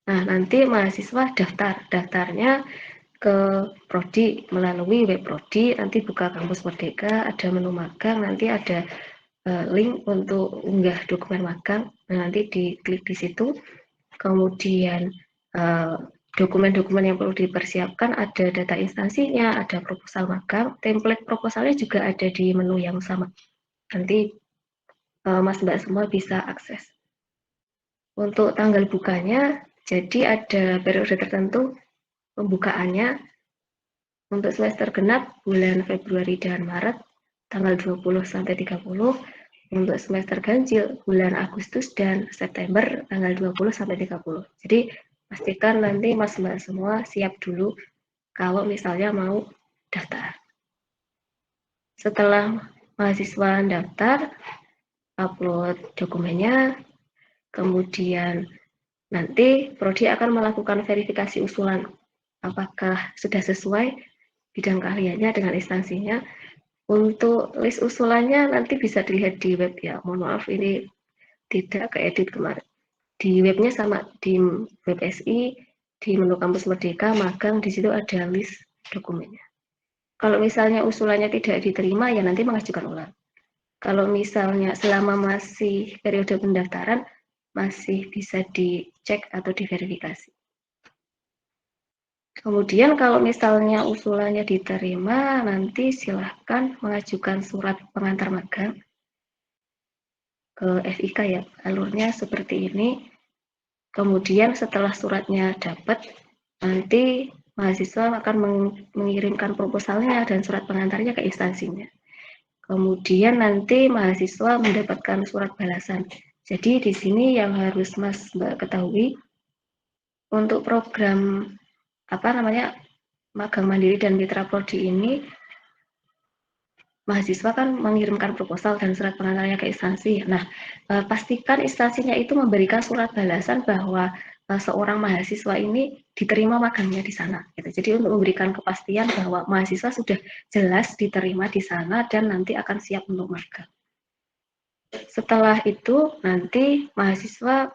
nah nanti mahasiswa daftarnya ke prodi melalui web prodi, nanti buka kampus Merdeka, ada menu magang, nanti ada link untuk unggah dokumen magang, nah, nanti diklik di situ, kemudian dokumen-dokumen yang perlu dipersiapkan, ada data instansinya, ada proposal magang, template proposalnya juga ada di menu yang sama. Nanti Mas Mbak semua bisa akses. Untuk tanggal bukanya, jadi ada periode tertentu pembukaannya. Untuk semester genap bulan Februari dan Maret, tanggal 20 sampai 30. Untuk semester ganjil bulan Agustus dan September, tanggal 20 sampai 30. Jadi pastikan nanti Mas Mbak semua siap dulu kalau misalnya mau daftar. Setelah mahasiswa daftar, upload dokumennya, kemudian nanti Prodi akan melakukan verifikasi usulan apakah sudah sesuai bidang keahliannya dengan instansinya. Untuk list usulannya nanti bisa dilihat di web ya. Mohon maaf ini tidak keedit kemarin. Di webnya sama, di web SI, di menu kampus Merdeka, magang, di situ ada list dokumennya. Kalau misalnya usulannya tidak diterima, ya nanti mengajukan ulang. Kalau misalnya selama masih periode pendaftaran, masih bisa dicek atau diverifikasi. Kemudian kalau misalnya usulannya diterima, nanti silahkan mengajukan surat pengantar magang ke FIK ya. Alurnya seperti ini. Kemudian setelah suratnya dapat, nanti mahasiswa akan mengirimkan proposalnya dan surat pengantarnya ke instansinya. Kemudian nanti mahasiswa mendapatkan surat balasan. Jadi di sini yang harus Mas Mbak ketahui, untuk program magang mandiri dan mitra prodi ini, mahasiswa kan mengirimkan proposal dan surat pengantarnya ke instansi. Nah, pastikan instansinya itu memberikan surat balasan bahwa seorang mahasiswa ini diterima magangnya di sana. Gitu. Jadi untuk memberikan kepastian bahwa mahasiswa sudah jelas diterima di sana dan nanti akan siap untuk magang. Setelah itu nanti mahasiswa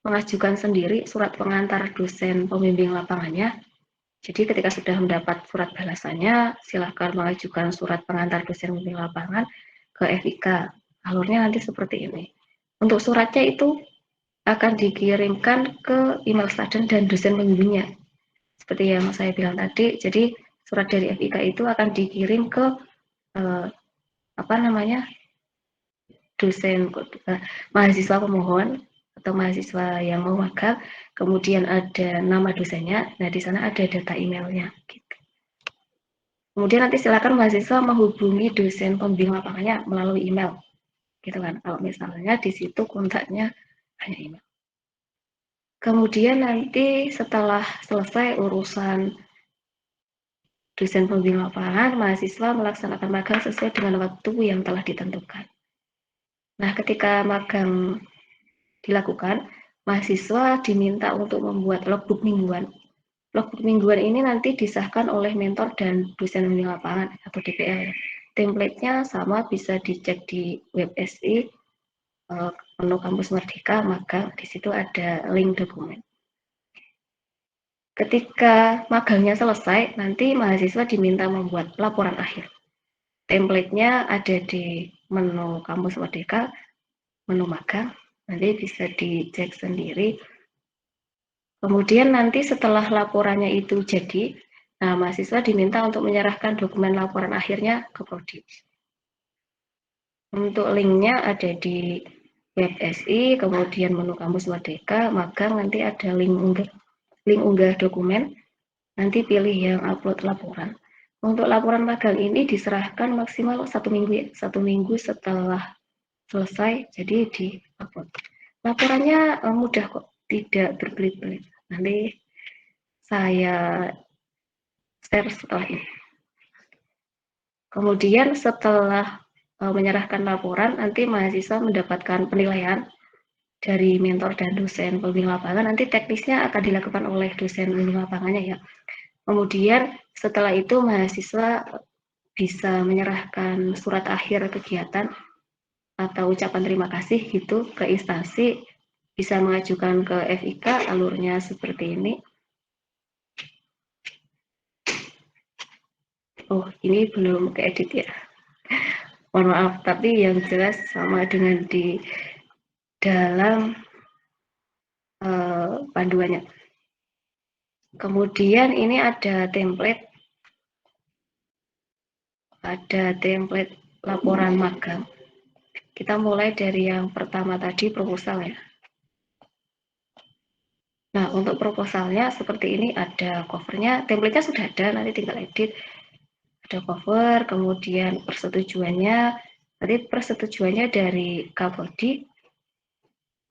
mengajukan sendiri surat pengantar dosen pembimbing lapangannya. Jadi ketika sudah mendapat surat balasannya, silakan mengajukan surat pengantar dosen pembimbing lapangan ke FIK. Alurnya nanti seperti ini. Untuk suratnya itu akan dikirimkan ke email staden dan dosen pembimbingnya. Seperti yang saya bilang tadi, jadi surat dari FIK itu akan dikirim ke dosen mahasiswa pemohon atau mahasiswa yang mau magang, kemudian ada nama dosennya, nah di sana ada data emailnya. Gitu. Kemudian nanti silakan mahasiswa menghubungi dosen pembimbing lapangannya melalui email, gitu kan? Kalau misalnya di situ kontaknya hanya email. Kemudian nanti setelah selesai urusan dosen pembimbing lapangan, mahasiswa melaksanakan magang sesuai dengan waktu yang telah ditentukan. Nah, ketika magang dilakukan, mahasiswa diminta untuk membuat logbook mingguan. Logbook mingguan ini nanti disahkan oleh mentor dan dosen pembimbing lapangan atau DPL. Template-nya sama, bisa dicek di web SI, menu kampus Merdeka, magang, di situ ada link dokumen. Ketika magangnya selesai, nanti mahasiswa diminta membuat laporan akhir. Template-nya ada di menu kampus Merdeka, menu magang, nanti bisa dicek sendiri. Kemudian nanti setelah laporannya itu jadi, nah mahasiswa diminta untuk menyerahkan dokumen laporan akhirnya ke Prodi. Untuk linknya ada di web SI, kemudian menu kampus Merdeka, magang nanti ada link unggah dokumen, nanti pilih yang upload laporan. Untuk laporan magang ini diserahkan maksimal 1 minggu ya, 1 minggu setelah selesai, jadi di-upload. Laporannya mudah kok, tidak berbelit-belit. Nanti saya share setelah ini. Kemudian setelah menyerahkan laporan, nanti mahasiswa mendapatkan penilaian dari mentor dan dosen pembimbing lapangan. Nanti teknisnya akan dilakukan oleh dosen pembimbing lapangannya ya. Kemudian setelah itu mahasiswa bisa menyerahkan surat akhir kegiatan atau ucapan terima kasih gitu ke instansi, bisa mengajukan ke FIK, alurnya seperti ini. Oh, ini belum keedit ya. Mohon maaf, tapi yang jelas sama dengan di dalam panduannya. Kemudian ini ada template laporan magang. Kita mulai dari yang pertama tadi, proposal ya. Nah, untuk proposalnya seperti ini, ada covernya, template-nya sudah ada, nanti tinggal edit. Ada cover, kemudian persetujuannya, nanti persetujuannya dari Kapoldi.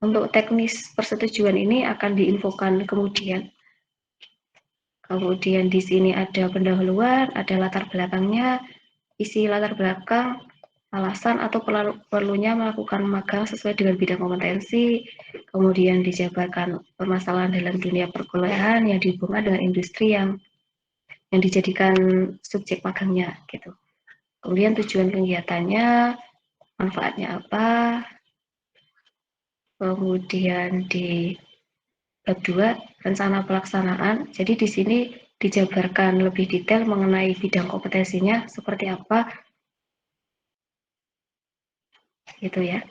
Untuk teknis persetujuan ini akan diinfokan kemudian. Kemudian di sini ada pendahuluan, ada latar belakangnya, isi latar belakang, alasan atau perlunya melakukan magang sesuai dengan bidang kompetensi, kemudian dijabarkan permasalahan dalam dunia perkuliahan yang dihubungkan dengan industri yang dijadikan subjek magangnya gitu. Kemudian tujuan kegiatannya, manfaatnya apa, kemudian di bab 2 rencana pelaksanaan. Jadi di sini dijabarkan lebih detail mengenai bidang kompetensinya seperti apa gitu ya.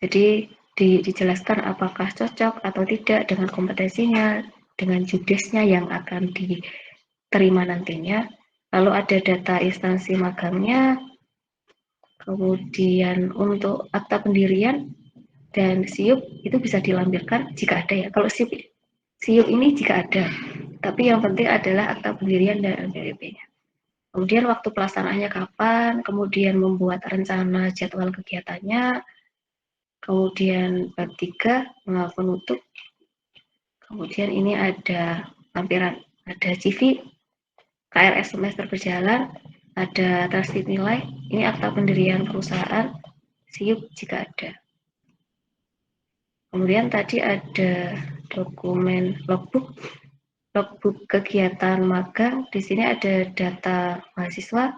Jadi dijelaskan apakah cocok atau tidak dengan kompetensinya, dengan judesnya yang akan diterima nantinya. Lalu ada data instansi magangnya, kemudian untuk akta pendirian dan SIUP itu bisa dilampirkan jika ada ya. Kalau SIUP ini jika ada, tapi yang penting adalah akta pendirian dan NPWP-nya. Kemudian waktu pelaksanaannya kapan, kemudian membuat rencana jadwal kegiatannya, kemudian bab 3 penutup, kemudian ini ada lampiran, ada CV, KRS semester berjalan, ada transkrip nilai, ini akta pendirian perusahaan, SIUP jika ada. Kemudian tadi ada dokumen logbook kegiatan magang. Di sini ada data mahasiswa,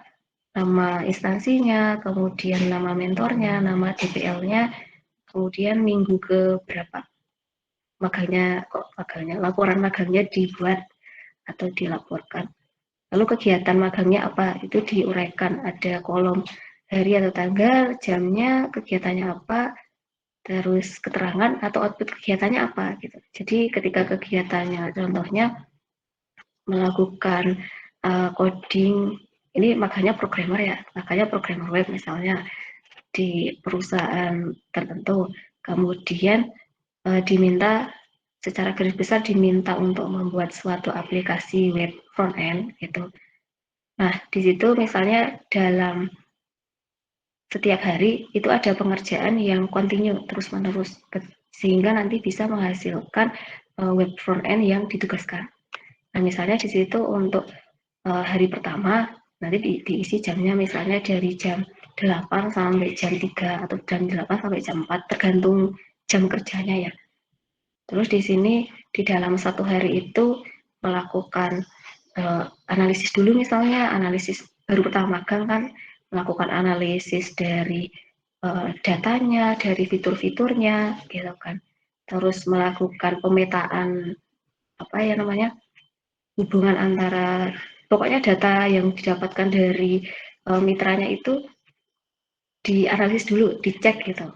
nama instansinya, kemudian nama mentornya, nama DPL-nya, kemudian minggu ke berapa laporan magangnya dibuat atau dilaporkan. Lalu kegiatan magangnya apa? Itu diuraikan, ada kolom hari atau tanggal, jamnya, kegiatannya apa, terus keterangan atau output kegiatannya apa gitu. Jadi ketika kegiatannya contohnya melakukan coding, ini makanya programmer ya, makanya programmer web misalnya di perusahaan tertentu, kemudian diminta secara garis besar diminta untuk membuat suatu aplikasi web front end gitu. Nah, di situ misalnya dalam setiap hari itu ada pengerjaan yang kontinu terus-menerus sehingga nanti bisa menghasilkan web front end yang ditugaskan. Nah, misalnya di situ untuk hari pertama nanti diisi jamnya misalnya dari jam 8 sampai jam 3 atau jam 8 sampai jam 4 tergantung jam kerjanya ya. Terus di sini di dalam satu hari itu melakukan analisis dulu misalnya, analisis baru pertama magang kan, melakukan analisis dari datanya, dari fitur-fiturnya gitu kan. Terus melakukan pemetaan hubungan antara pokoknya data yang didapatkan dari mitranya itu dianalisis dulu, dicek gitu.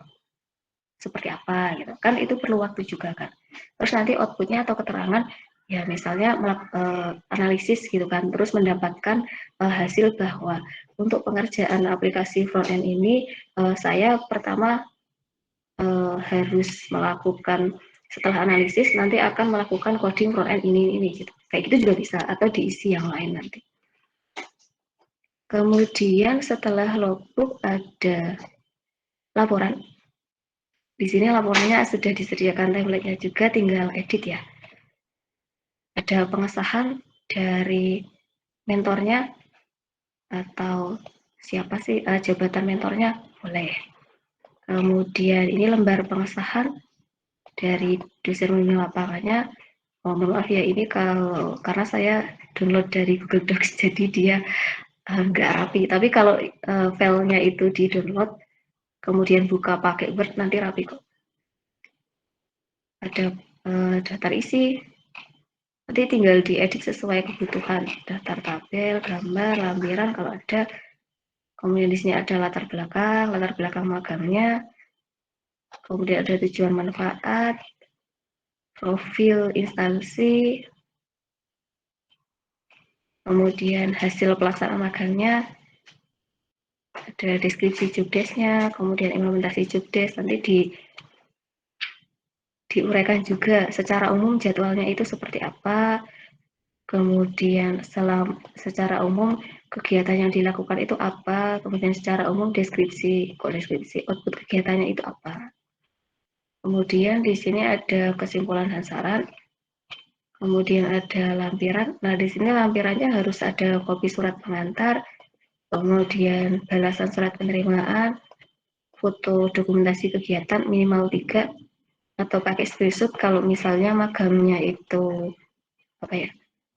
Seperti apa gitu. Kan itu perlu waktu juga kan. Terus nanti outputnya atau keterangan ya misalnya analisis gitu kan, terus mendapatkan hasil bahwa untuk pengerjaan aplikasi front end ini saya pertama harus melakukan setelah analisis nanti akan melakukan coding front end ini gitu. Kayak gitu juga bisa atau diisi yang lain nanti. Kemudian setelah logbook ada laporan. Di sini laporannya sudah disediakan template-nya juga, tinggal edit ya. Ada pengesahan dari mentornya atau siapa sih jabatan mentornya boleh. Kemudian ini lembar pengesahan dari dosen pembimbing lapangannya. Mohon maaf ya ini karena saya download dari Google Docs jadi dia nggak rapi. Tapi kalau filenya itu di download kemudian buka pakai Word nanti rapi kok. Ada daftar isi. Nanti tinggal diedit sesuai kebutuhan, daftar tabel, gambar, lampiran kalau ada. Kemudian di sini ada latar belakang magangnya. Kemudian ada tujuan manfaat, profil instansi, kemudian hasil pelaksanaan magangnya, ada deskripsi jobdesk-nya, kemudian implementasi jobdesk, nanti diuraikan juga secara umum jadwalnya itu seperti apa, kemudian secara umum kegiatan yang dilakukan itu apa, kemudian secara umum deskripsi output kegiatannya itu apa. Kemudian di sini ada kesimpulan dan saran, kemudian ada lampiran. Nah, di sini lampirannya harus ada kopi surat pengantar, kemudian balasan surat penerimaan, foto dokumentasi kegiatan minimal 3, atau pakai screenshot kalau misalnya magangnya itu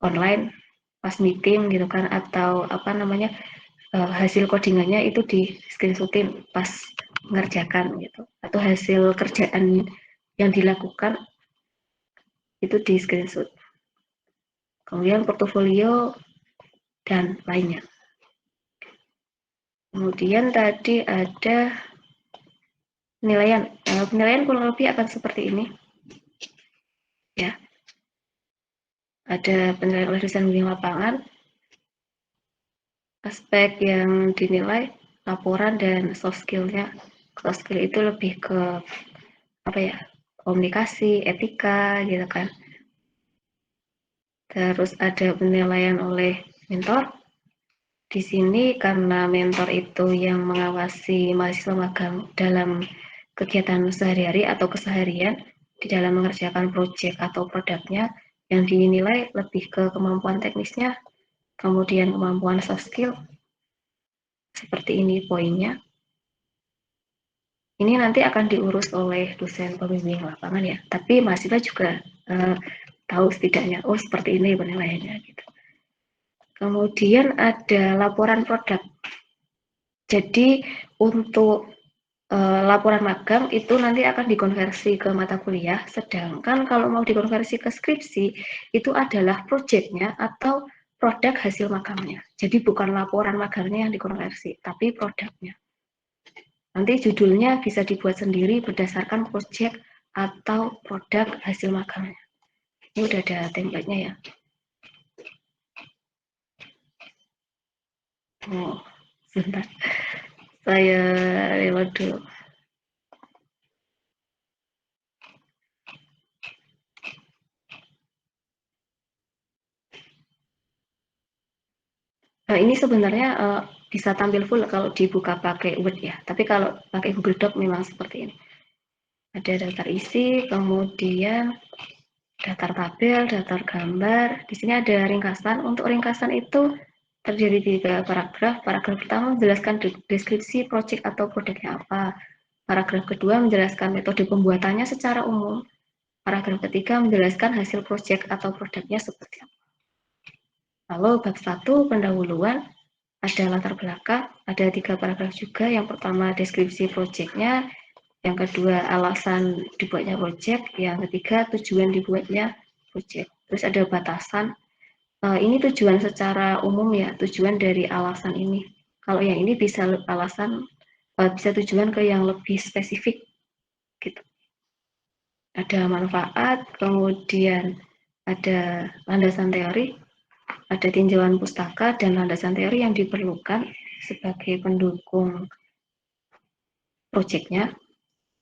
online pas meeting gitu kan, atau hasil codingannya itu di screenshotin pas mengerjakan gitu, atau hasil kerjaan yang dilakukan itu di screenshot. Kemudian portofolio dan lainnya. Kemudian tadi ada penilaian. Penilaian kurang lebih akan seperti ini. Ya. Ada penilaian oleh dosen bimbing lapangan, aspek yang dinilai, laporan dan soft skill-nya. Soft skill itu lebih ke komunikasi, etika gitu kan. Terus ada penilaian oleh mentor. Di sini karena mentor itu yang mengawasi mahasiswa magang dalam kegiatan sehari-hari atau keseharian di dalam mengerjakan proyek atau produknya, yang dinilai lebih ke kemampuan teknisnya, kemudian kemampuan soft skill. Seperti ini poinnya. Ini nanti akan diurus oleh dosen pembimbing lapangan ya, tapi mahasiswa juga tahu setidaknya, oh seperti ini penilaiannya gitu. Kemudian ada laporan produk. Jadi untuk laporan magang itu nanti akan dikonversi ke mata kuliah, sedangkan kalau mau dikonversi ke skripsi itu adalah proyeknya atau produk hasil magangnya. Jadi bukan laporan magangnya yang dikonversi, tapi produknya. Nanti judulnya bisa dibuat sendiri berdasarkan proyek atau produk hasil magangnya. Ini udah ada template-nya ya. Oh, sebentar. Saya reload dulu. Nah, ini sebenarnya bisa tampil full kalau dibuka pakai Word ya. Tapi kalau pakai Google Doc memang seperti ini. Ada daftar isi, kemudian daftar tabel, daftar gambar. Di sini ada ringkasan. Untuk ringkasan itu terdiri 3 paragraf. Paragraf pertama menjelaskan deskripsi proyek atau produknya apa. Paragraf kedua menjelaskan metode pembuatannya secara umum. Paragraf ketiga menjelaskan hasil proyek atau produknya seperti apa. Lalu bab 1 pendahuluan, ada latar belakang, ada 3 paragraf juga. Yang pertama deskripsi proyeknya, yang kedua alasan dibuatnya proyek, yang ketiga tujuan dibuatnya proyek. Terus ada batasan, ini tujuan secara umum ya, tujuan dari alasan ini. Kalau yang ini bisa alasan, bisa tujuan ke yang lebih spesifik gitu. Ada manfaat, kemudian ada landasan teori, ada tinjauan pustaka dan landasan teori yang diperlukan sebagai pendukung proyeknya.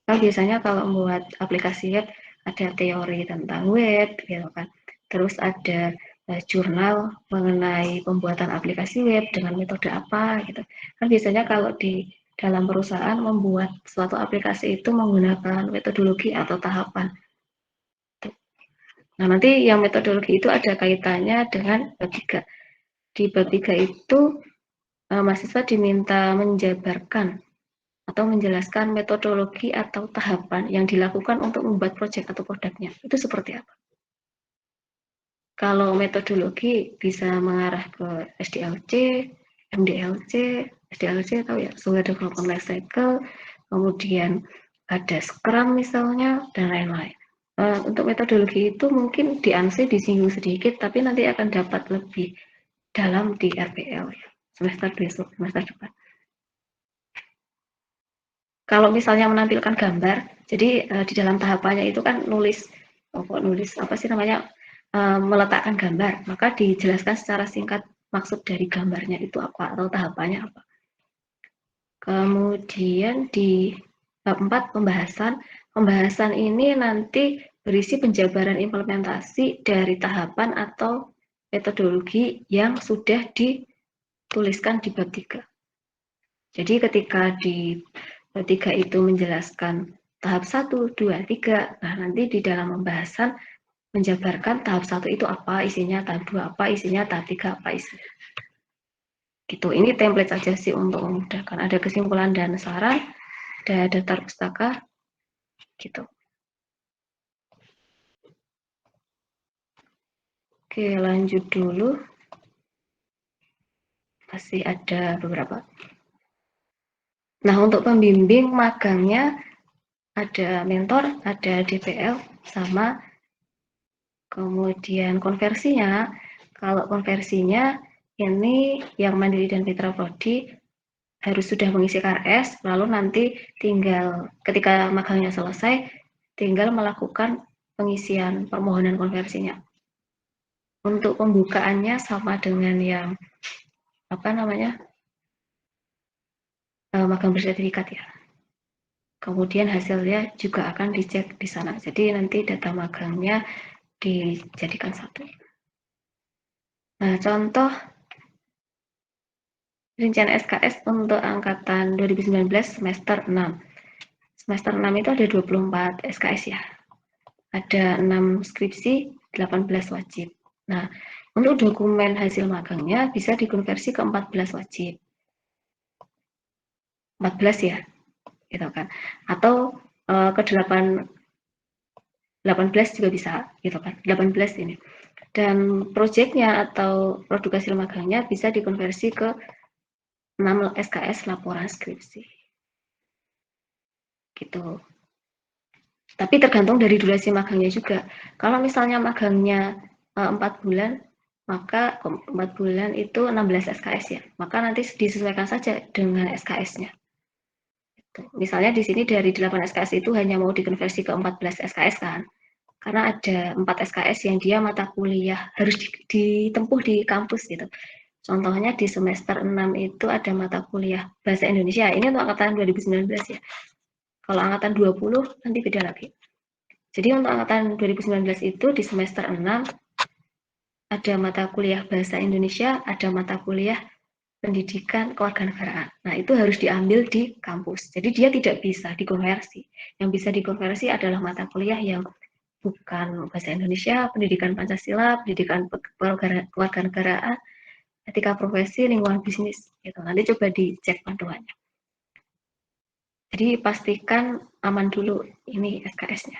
Kan biasanya kalau membuat aplikasi web ada teori tentang web, gitu kan. Terus ada jurnal mengenai pembuatan aplikasi web dengan metode apa, gitu. Kan biasanya kalau di dalam perusahaan membuat suatu aplikasi itu menggunakan metodologi atau tahapan. Nah, nanti yang metodologi itu ada kaitannya dengan bab 3. Di bab 3 itu mahasiswa diminta menjabarkan atau menjelaskan metodologi atau tahapan yang dilakukan untuk membuat proyek atau produknya. Itu seperti apa? Kalau metodologi bisa mengarah ke SDLC, MDLC, SDLC tahu ya, Software Development Lifecycle, kemudian ada Scrum misalnya, dan lain-lain. Untuk metodologi itu mungkin di ANSI disinggung sedikit, tapi nanti akan dapat lebih dalam di RPL ya, semester besok, semester depan. Kalau misalnya menampilkan gambar, jadi di dalam tahapannya itu kan nulis apa sih namanya, meletakkan gambar, maka dijelaskan secara singkat maksud dari gambarnya itu apa atau tahapannya apa. Kemudian di bab 4 pembahasan ini nanti berisi penjabaran implementasi dari tahapan atau metodologi yang sudah dituliskan di bab 3. Jadi ketika di bab 3 itu menjelaskan tahap 1, 2, 3, nah nanti di dalam pembahasan menjabarkan tahap 1 itu apa isinya, tahap 2 apa isinya, tahap 3 apa isinya. Gitu. Ini template saja sih untuk memudahkan. Ada kesimpulan dan saran, ada daftar pustaka, gitu. Oke, lanjut dulu. Masih ada beberapa. Nah, untuk pembimbing magangnya ada mentor, ada DPL, sama kemudian konversinya. Kalau konversinya ini yang Mandiri dan Mitra Prodi harus sudah mengisi KRS, lalu nanti tinggal ketika magangnya selesai, tinggal melakukan pengisian permohonan konversinya. Untuk pembukaannya sama dengan yang magang bersertifikat ya. Kemudian hasilnya juga akan dicek di sana. Jadi nanti data magangnya dijadikan satu. Nah, contoh rincian SKS untuk angkatan 2019 semester 6. Semester 6 itu ada 24 SKS ya. Ada 6 skripsi, 18 wajib. Nah, untuk dokumen hasil magangnya bisa dikonversi ke 14 wajib. 14 ya, gitu kan. Atau ke 18 juga bisa, gitu kan. 18 ini. Dan proyeknya atau produk hasil magangnya bisa dikonversi ke 6 SKS laporan skripsi. Gitu. Tapi tergantung dari durasi magangnya juga. Kalau misalnya magangnya 4 bulan, maka 4 bulan itu 16 SKS ya. Maka nanti disesuaikan saja dengan SKS-nya. Misalnya di sini dari 8 SKS itu hanya mau dikonversi ke 14 SKS kan. Karena ada 4 SKS yang dia mata kuliah harus ditempuh di kampus gitu. Contohnya di semester 6 itu ada mata kuliah Bahasa Indonesia. Ini untuk angkatan 2019 ya. Kalau angkatan 20 nanti beda lagi. Jadi untuk angkatan 2019 itu di semester 6 ada mata kuliah Bahasa Indonesia, ada mata kuliah Pendidikan Kewarganegaraan. Nah, itu harus diambil di kampus. Jadi dia tidak bisa dikonversi. Yang bisa dikonversi adalah mata kuliah yang bukan Bahasa Indonesia, Pendidikan Pancasila, Pendidikan Kewarganegaraan, Etika Profesi, Lingkungan Bisnis. Gitu. Nanti coba dicek panduannya. Jadi pastikan aman dulu ini SKS-nya.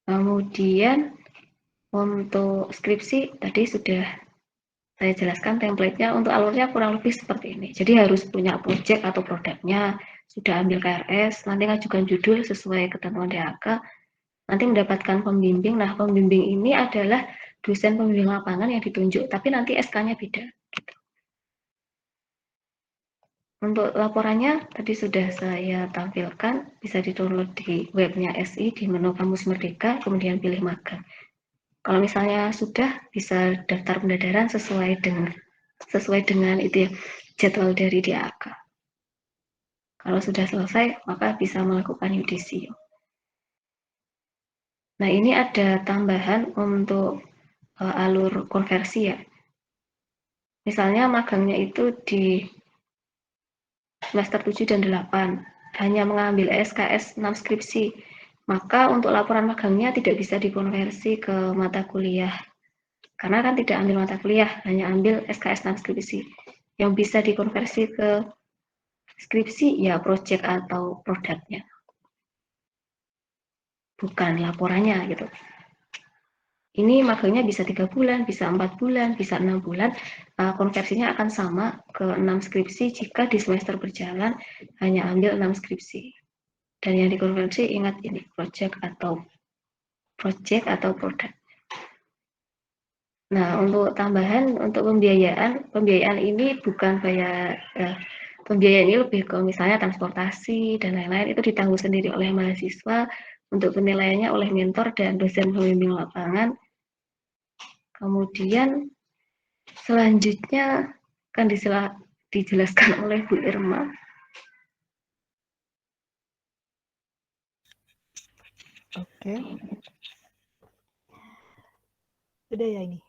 Kemudian untuk skripsi tadi sudah saya jelaskan template-nya. Untuk alurnya kurang lebih seperti ini. Jadi harus punya project atau produknya, sudah ambil KRS, nanti ngajukan judul sesuai ketentuan DAK, nanti mendapatkan pembimbing. Nah, pembimbing ini adalah dosen pembimbing lapangan yang ditunjuk, tapi nanti SK-nya beda. Gitu. Untuk laporannya tadi sudah saya tampilkan, bisa di-download di webnya SI di menu Kamus Merdeka, kemudian pilih magang. Kalau misalnya sudah, bisa daftar pendadaran sesuai dengan itu ya, jadwal dari DAK. Kalau sudah selesai, maka bisa melakukan yudisium. Nah, ini ada tambahan untuk alur konversi ya. Misalnya magangnya itu di semester 7 dan 8, hanya mengambil SKS 6 skripsi, maka untuk laporan magangnya tidak bisa dikonversi ke mata kuliah. Karena kan tidak ambil mata kuliah, hanya ambil SKS 6 skripsi. Yang bisa dikonversi ke skripsi ya project atau produknya. Bukan laporannya gitu. Ini magangnya bisa 3 bulan, bisa 4 bulan, bisa 6 bulan. Konversinya akan sama ke 6 skripsi jika di semester berjalan hanya ambil 6 skripsi. Dan yang dikonversi ingat ini project atau produk. Nah, untuk tambahan untuk pembiayaan ini bukan bayar pembiayaan ini lebih ke misalnya transportasi dan lain-lain itu ditanggung sendiri oleh mahasiswa, untuk penilaiannya oleh mentor dan dosen pembimbing lapangan. Kemudian Selanjutnya akan dijelaskan oleh Bu Irma. Oke. Sudah ya ini.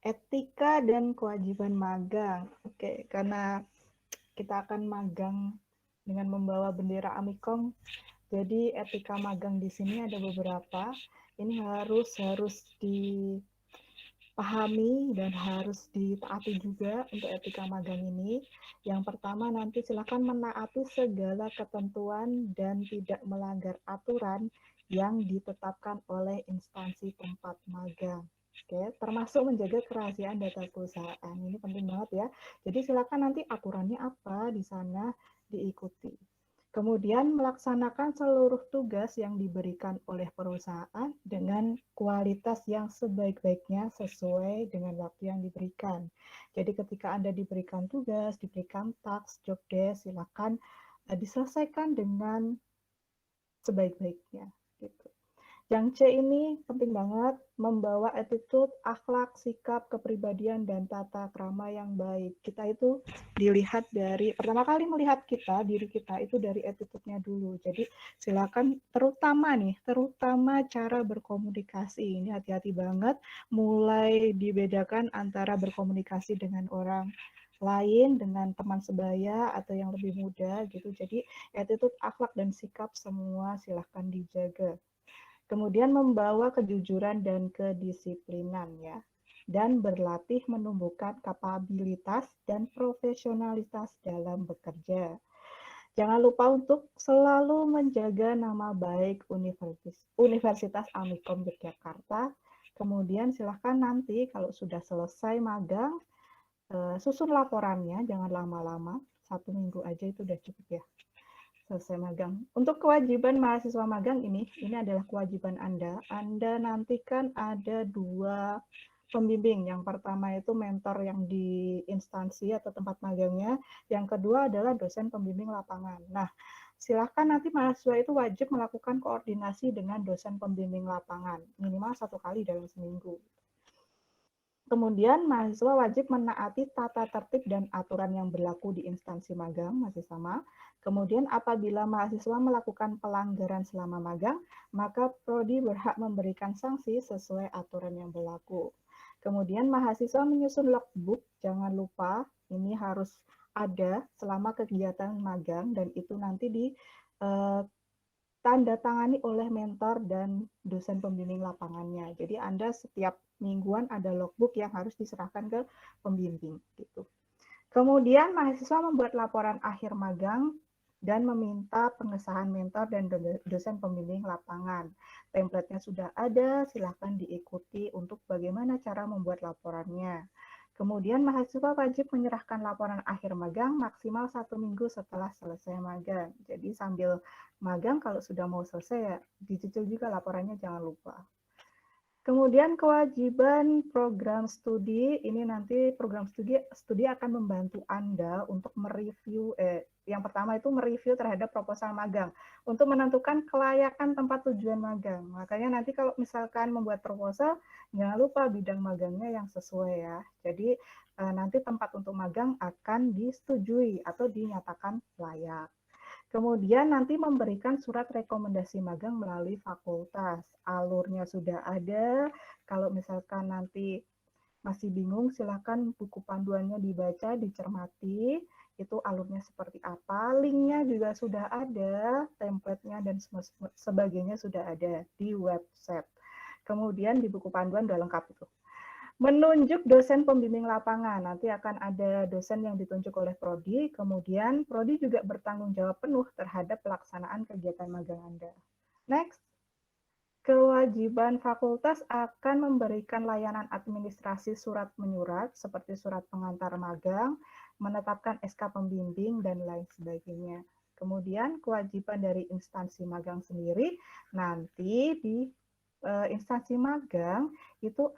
Etika dan kewajiban magang. Oke, karena kita akan magang dengan membawa bendera Amikom, jadi etika magang di sini ada beberapa. Ini harus dipahami dan harus ditaati juga untuk etika magang ini. Yang pertama, nanti silakan menaati segala ketentuan dan tidak melanggar aturan yang ditetapkan oleh instansi tempat magang. Oke, termasuk menjaga kerahasiaan data perusahaan. Ini penting banget ya. Jadi silakan nanti aturannya apa di sana diikuti. Kemudian melaksanakan seluruh tugas yang diberikan oleh perusahaan dengan kualitas yang sebaik-baiknya sesuai dengan waktu yang diberikan. Jadi ketika Anda diberikan tugas, diberikan task, job desk, silakan diselesaikan dengan sebaik-baiknya. Gitu. Yang C ini penting banget, membawa attitude, akhlak, sikap, kepribadian, dan tata krama yang baik. Kita itu dilihat dari, pertama kali melihat kita, diri kita itu dari attitude-nya dulu. Jadi silakan, terutama cara berkomunikasi. Ini hati-hati banget, mulai dibedakan antara berkomunikasi dengan orang lain, dengan teman sebaya, atau yang lebih muda gitu. Jadi attitude, akhlak, dan sikap semua silahkan dijaga. Kemudian membawa kejujuran dan kedisiplinan ya. Dan berlatih menumbuhkan kapabilitas dan profesionalitas dalam bekerja. Jangan lupa untuk selalu menjaga nama baik Universitas Amikom Yogyakarta. Kemudian silahkan nanti kalau sudah selesai magang, susun laporannya, jangan lama-lama. 1 minggu aja itu udah cukup ya. Selesai magang. Untuk kewajiban mahasiswa magang ini adalah kewajiban Anda. Anda nantikan ada 2 pembimbing. Yang pertama itu mentor yang di instansi atau tempat magangnya. Yang kedua adalah dosen pembimbing lapangan. Nah, silakan nanti mahasiswa itu wajib melakukan koordinasi dengan dosen pembimbing lapangan. Minimal 1 kali dalam seminggu. Kemudian mahasiswa wajib menaati tata tertib dan aturan yang berlaku di instansi magang, masih sama. Kemudian apabila mahasiswa melakukan pelanggaran selama magang, maka prodi berhak memberikan sanksi sesuai aturan yang berlaku. Kemudian mahasiswa menyusun logbook, jangan lupa ini harus ada selama kegiatan magang dan itu nanti di tanda tangani oleh mentor dan dosen pembimbing lapangannya. Jadi Anda setiap mingguan ada logbook yang harus diserahkan ke pembimbing gitu. Kemudian mahasiswa membuat laporan akhir magang dan meminta pengesahan mentor dan dosen pembimbing lapangan. Template-nya sudah ada, silahkan diikuti untuk bagaimana cara membuat laporannya. Kemudian mahasiswa wajib menyerahkan laporan akhir magang maksimal 1 minggu setelah selesai magang. Jadi sambil magang kalau sudah mau selesai ya dicicil juga laporannya, jangan lupa. Kemudian kewajiban program studi, ini nanti program studi akan membantu Anda untuk mereview, yang pertama itu mereview terhadap proposal magang, untuk menentukan kelayakan tempat tujuan magang. Makanya nanti kalau misalkan membuat proposal, jangan lupa bidang magangnya yang sesuai ya. Jadi nanti tempat untuk magang akan disetujui atau dinyatakan layak. Kemudian nanti memberikan surat rekomendasi magang melalui fakultas. Alurnya sudah ada. Kalau misalkan nanti masih bingung, silakan buku panduannya dibaca, dicermati. Itu alurnya seperti apa. Linknya juga sudah ada, template-nya dan sebagainya sudah ada di website. Kemudian di buku panduan udah lengkap itu. Menunjuk dosen pembimbing lapangan, nanti akan ada dosen yang ditunjuk oleh prodi, kemudian prodi juga bertanggung jawab penuh terhadap pelaksanaan kegiatan magang Anda. Next, kewajiban fakultas akan memberikan layanan administrasi surat menyurat, seperti surat pengantar magang, menetapkan SK pembimbing, dan lain sebagainya. Kemudian kewajiban dari instansi magang sendiri, nanti di instansi magang itu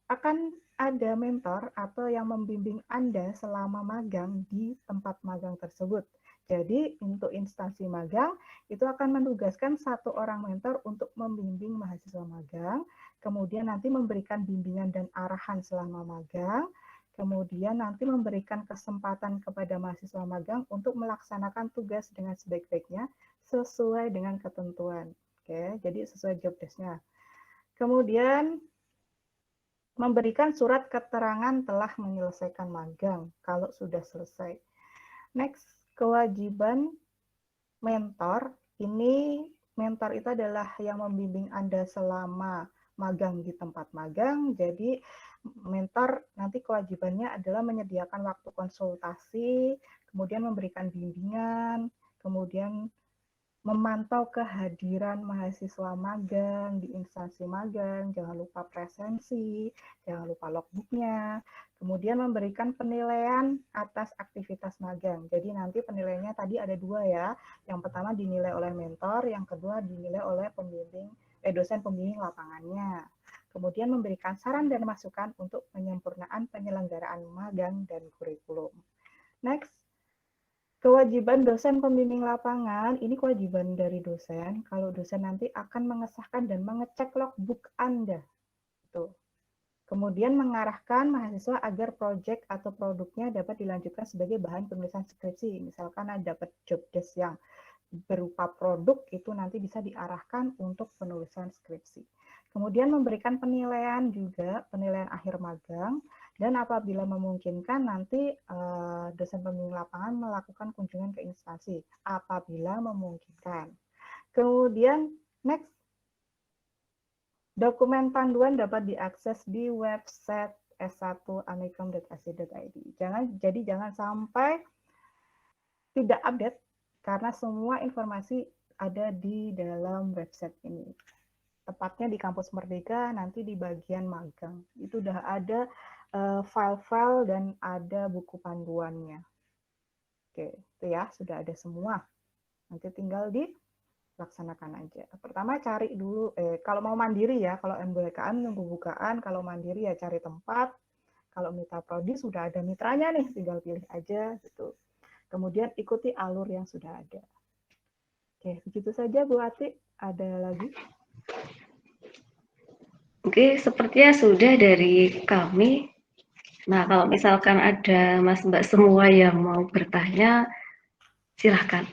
akan ada mentor atau yang membimbing Anda selama magang di tempat magang tersebut. Jadi untuk instansi magang itu akan menugaskan 1 orang mentor untuk membimbing mahasiswa magang, kemudian nanti memberikan bimbingan dan arahan selama magang, Kemudian nanti memberikan kesempatan kepada mahasiswa magang untuk melaksanakan tugas dengan sebaik-baiknya sesuai dengan ketentuan. Oke, jadi sesuai job desk-nya. Kemudian memberikan surat keterangan telah menyelesaikan magang kalau sudah selesai. Next, kewajiban mentor. Ini mentor itu adalah yang membimbing Anda selama magang di tempat magang. Jadi mentor nanti kewajibannya adalah menyediakan waktu konsultasi, kemudian memberikan bimbingan, kemudian memantau kehadiran mahasiswa magang di instansi magang, jangan lupa presensi, jangan lupa logbooknya, kemudian memberikan penilaian atas aktivitas magang. Jadi nanti penilaiannya tadi ada dua ya, yang pertama dinilai oleh mentor, yang kedua dinilai oleh dosen pembimbing lapangannya. Kemudian memberikan saran dan masukan untuk penyempurnaan penyelenggaraan magang dan kurikulum. Next, kewajiban dosen pembimbing lapangan, ini kewajiban dari dosen. Kalau dosen nanti akan mengesahkan dan mengecek logbook Anda. Tuh. Kemudian mengarahkan mahasiswa agar proyek atau produknya dapat dilanjutkan sebagai bahan penulisan skripsi. Misalkan ada dapat job desk yang berupa produk, itu nanti bisa diarahkan untuk penulisan skripsi. Kemudian memberikan penilaian juga, penilaian akhir magang, dan apabila memungkinkan nanti dosen pembimbing lapangan melakukan kunjungan ke instansi apabila memungkinkan. Kemudian next, dokumen panduan dapat diakses di website s1amikom.ac.id. Jadi jangan sampai tidak update karena semua informasi ada di dalam website ini. Tepatnya di Kampus Merdeka, nanti di bagian magang. Itu udah ada file-file dan ada buku panduannya. Oke, itu ya, sudah ada semua. Nanti tinggal dilaksanakan aja. Pertama cari dulu, kalau mau mandiri ya, kalau MBKM nunggu bukaan, kalau mandiri ya cari tempat. Kalau Mitra Prodi sudah ada mitranya nih, tinggal pilih aja gitu. Kemudian ikuti alur yang sudah ada. Oke, begitu saja Bu Ati. Ada lagi? Oke, sepertinya sudah dari kami. Nah, kalau misalkan ada Mas Mbak semua yang mau bertanya, silahkan.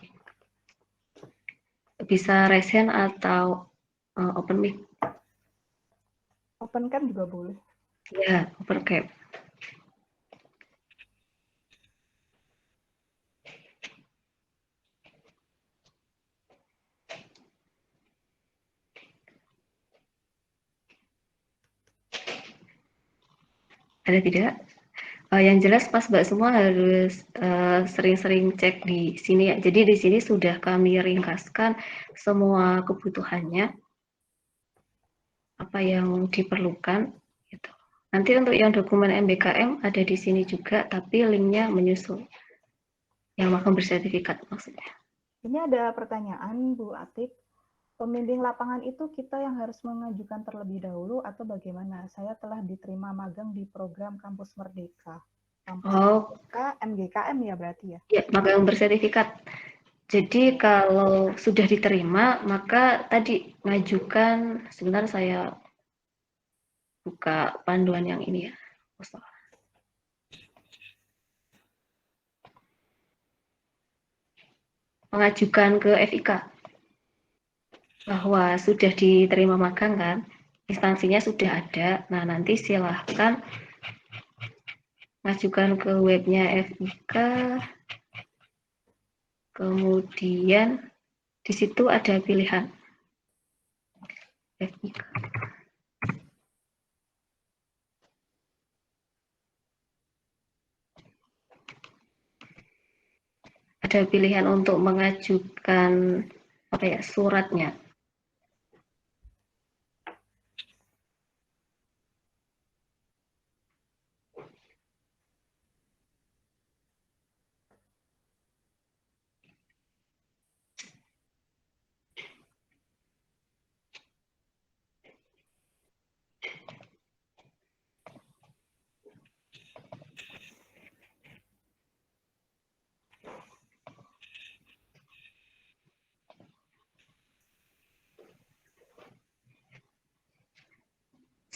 Bisa raise hand atau open mic. Open cam juga boleh. Ya, open cam. Ada tidak? Yang jelas Mas Mbak semua harus sering-sering cek di sini ya. Jadi di sini sudah kami ringkaskan semua kebutuhannya, apa yang diperlukan. Gitu. Nanti untuk yang dokumen MBKM ada di sini juga, tapi linknya menyusul. Yang magang bersertifikat maksudnya. Ini ada pertanyaan Bu Atik. Pembimbing lapangan itu kita yang harus mengajukan terlebih dahulu atau bagaimana? Saya telah diterima magang di program Kampus Merdeka. Kampus Merdeka, MGKM ya berarti ya? Ya, magang bersertifikat. Jadi kalau sudah diterima, maka tadi ngajukan, sebentar saya buka panduan yang ini ya. Mengajukan ke FIK bahwa sudah diterima magang kan, instansinya sudah ada. Nah, nanti silahkan ngajukan ke webnya FIK, kemudian di situ ada pilihan FIK. Ada pilihan untuk mengajukan apa ya, suratnya.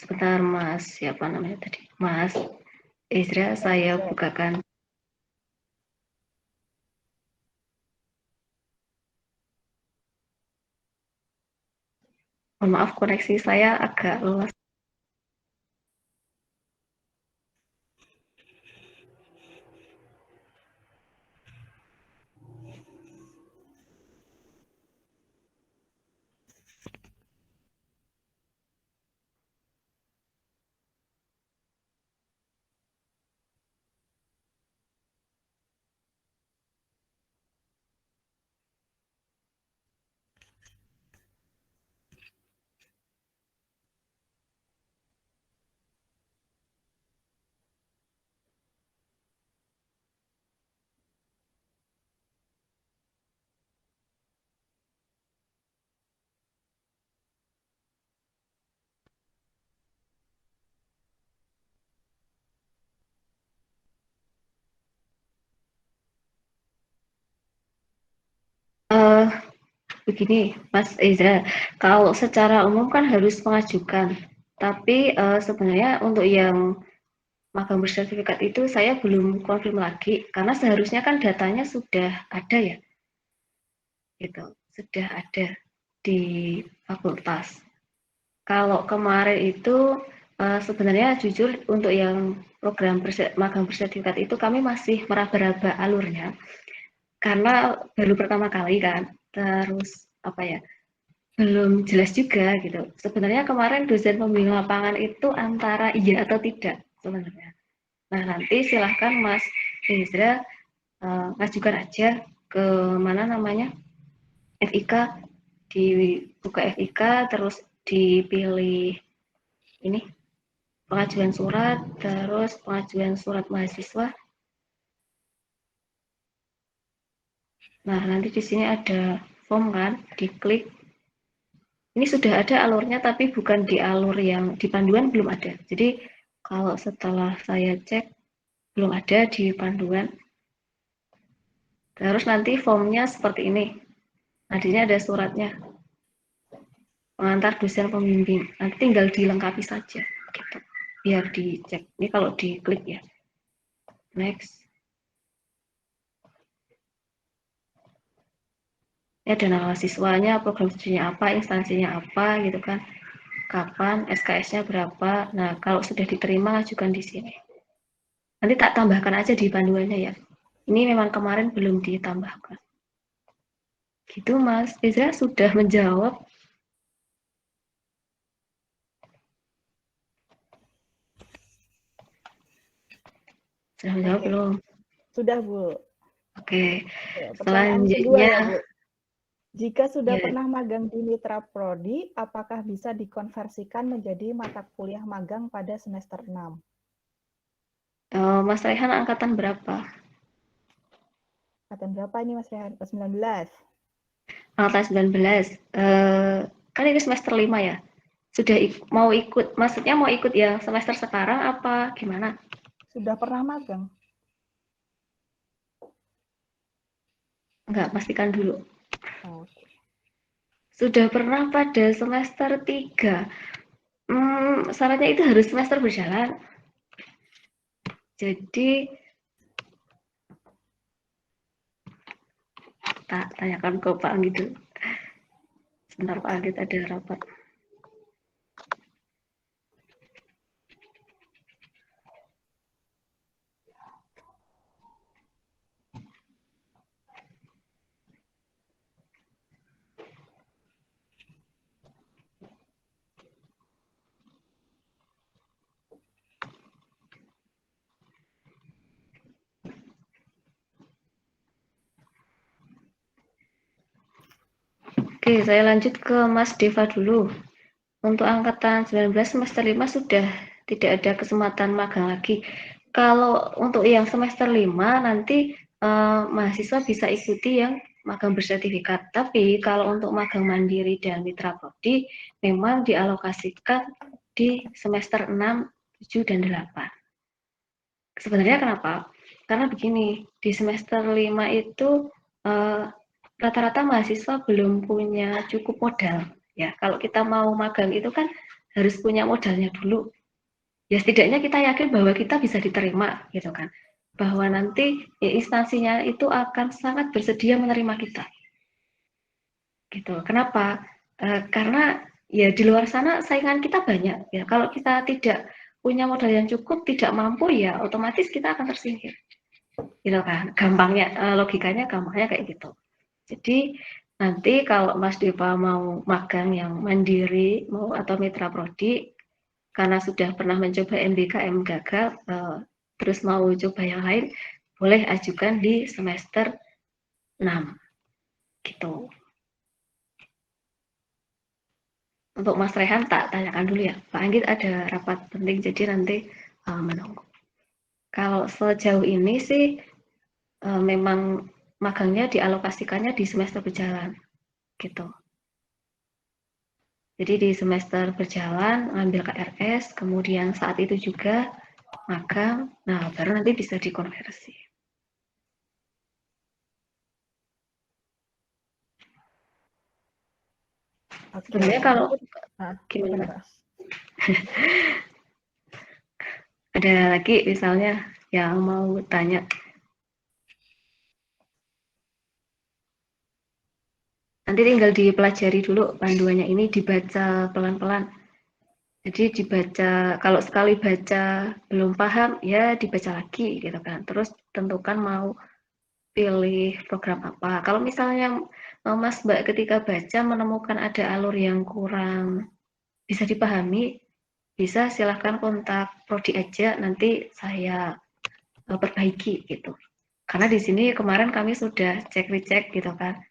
Sebentar Mas, siapa namanya tadi? Mas Ezra, saya bukakan. Mohon maaf, koneksi saya agak lemas. Begini, Mas Ezra, kalau secara umum kan harus mengajukan, tapi sebenarnya untuk yang magang bersertifikat itu saya belum konfirm lagi, karena seharusnya kan datanya sudah ada ya, gitu, sudah ada di fakultas. Kalau kemarin itu sebenarnya jujur untuk yang program magang bersertifikat itu kami masih meraba-raba alurnya, karena baru pertama kali kan, terus apa ya, belum jelas juga gitu. Sebenarnya kemarin dosen pembimbing lapangan itu antara iya atau tidak sebenarnya. Nah, nanti silahkan Mas Ezra ngajukan aja ke mana namanya FIK, dibuka FIK, terus dipilih ini pengajuan surat, terus pengajuan surat mahasiswa. Nah, nanti di sini ada form kan, diklik. Ini sudah ada alurnya, tapi bukan di alur yang di panduan belum ada. Jadi kalau setelah saya cek belum ada di panduan. Terus nanti formnya seperti ini. Nah, di sini ada suratnya. Pengantar dosen pembimbing. Nanti tinggal dilengkapi saja. Gitu. Biar dicek. Ini kalau diklik ya. Next. Ini ada nama siswanya, program studinya apa, instansinya apa, gitu kan. Kapan, SKS-nya berapa. Nah, kalau sudah diterima, ajukan di sini. Nanti tak tambahkan aja di panduannya ya. Ini memang kemarin belum ditambahkan. Gitu Mas Ezra sudah menjawab. Sudah menjawab belum? Sudah, Bu. Oke. Pertanyaan kedua ya, Bu. Selanjutnya, Jika sudah ya, pernah magang di Mitra Prodi, apakah bisa dikonversikan menjadi mata kuliah magang pada semester 6? Mas Rehan angkatan berapa? Angkatan berapa ini Mas Rehan? 19. Angkatan 19. Kan ini semester 5 ya? Sudah mau ikut, maksudnya mau ikut yang semester sekarang apa gimana? Sudah pernah magang? Enggak, pastikan dulu. Oke. Sudah pernah pada semester 3. Syaratnya itu harus semester berjalan. Jadi, tak tanyakan ke Pak Anggit dulu. Sebentar Pak Anggit ada rapat. Oke, saya lanjut ke Mas Deva dulu. Untuk angkatan 19 semester 5 sudah tidak ada kesempatan magang lagi. Kalau untuk yang semester 5 nanti mahasiswa bisa ikuti yang magang bersertifikat. Tapi kalau untuk magang mandiri dan mitra prodi memang dialokasikan di semester 6, 7, dan 8. Sebenarnya kenapa? Karena begini, di semester 5 itu rata-rata mahasiswa belum punya cukup modal. Ya, kalau kita mau magang itu kan harus punya modalnya dulu. ya setidaknya kita yakin bahwa kita bisa diterima gitu kan, bahwa nanti ya instansinya itu akan sangat bersedia menerima kita gitu. Kenapa? Karena ya di luar sana saingan kita banyak ya. Kalau kita tidak punya modal yang cukup, tidak mampu, ya otomatis kita akan tersingkir gitu kan. Gampangnya logikanya gampangnya kayak gitu. Jadi nanti kalau Mas Deva mau magang yang mandiri mau atau mitra prodi, karena sudah pernah mencoba MBKM gagal, terus mau coba yang lain, boleh ajukan di semester 6 gitu. Untuk Mas Rehan tak tanyakan dulu ya, Pak Anggit ada rapat penting jadi nanti menunggu. Kalau sejauh ini sih memang magangnya dialokasikannya di semester berjalan gitu. Jadi di semester berjalan ambil KRS, kemudian saat itu juga magang, nah baru nanti bisa dikonversi. Oke. Sebenarnya kalau Gimana, Mbak? Ada lagi misalnya yang mau tanya. Nanti tinggal dipelajari dulu panduannya, ini dibaca pelan-pelan. Jadi dibaca, kalau sekali baca belum paham, ya dibaca lagi gitu kan. Terus tentukan mau pilih program apa. Kalau misalnya Mas Mbak ketika baca menemukan ada alur yang kurang bisa dipahami, bisa silahkan kontak prodi aja, nanti saya perbaiki gitu. Karena di sini kemarin kami sudah cek-recek gitu kan.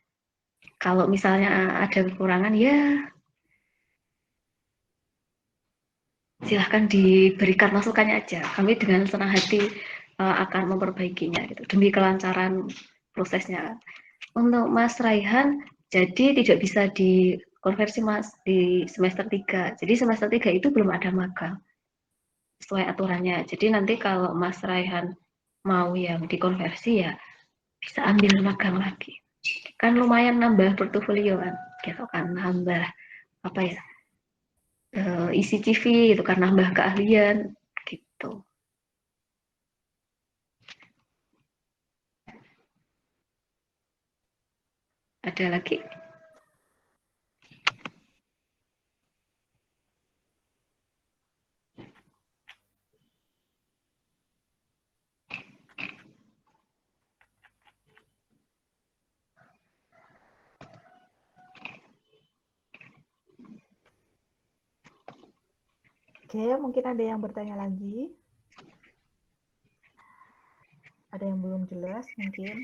Kalau misalnya ada kekurangan, ya silahkan diberikan masukannya aja. Kami dengan senang hati akan memperbaikinya gitu, demi kelancaran prosesnya. Untuk Mas Raihan, jadi tidak bisa dikonversi Mas di semester 3. Jadi semester 3 itu belum ada magang sesuai aturannya. Jadi nanti kalau Mas Raihan mau yang dikonversi ya bisa ambil magang lagi. Kan lumayan nambah portofolio kan, gitu kan, nambah apa ya, isi CV gitu kan, nambah keahlian gitu. Ada lagi? Oke, mungkin ada yang bertanya lagi. Ada yang belum jelas mungkin.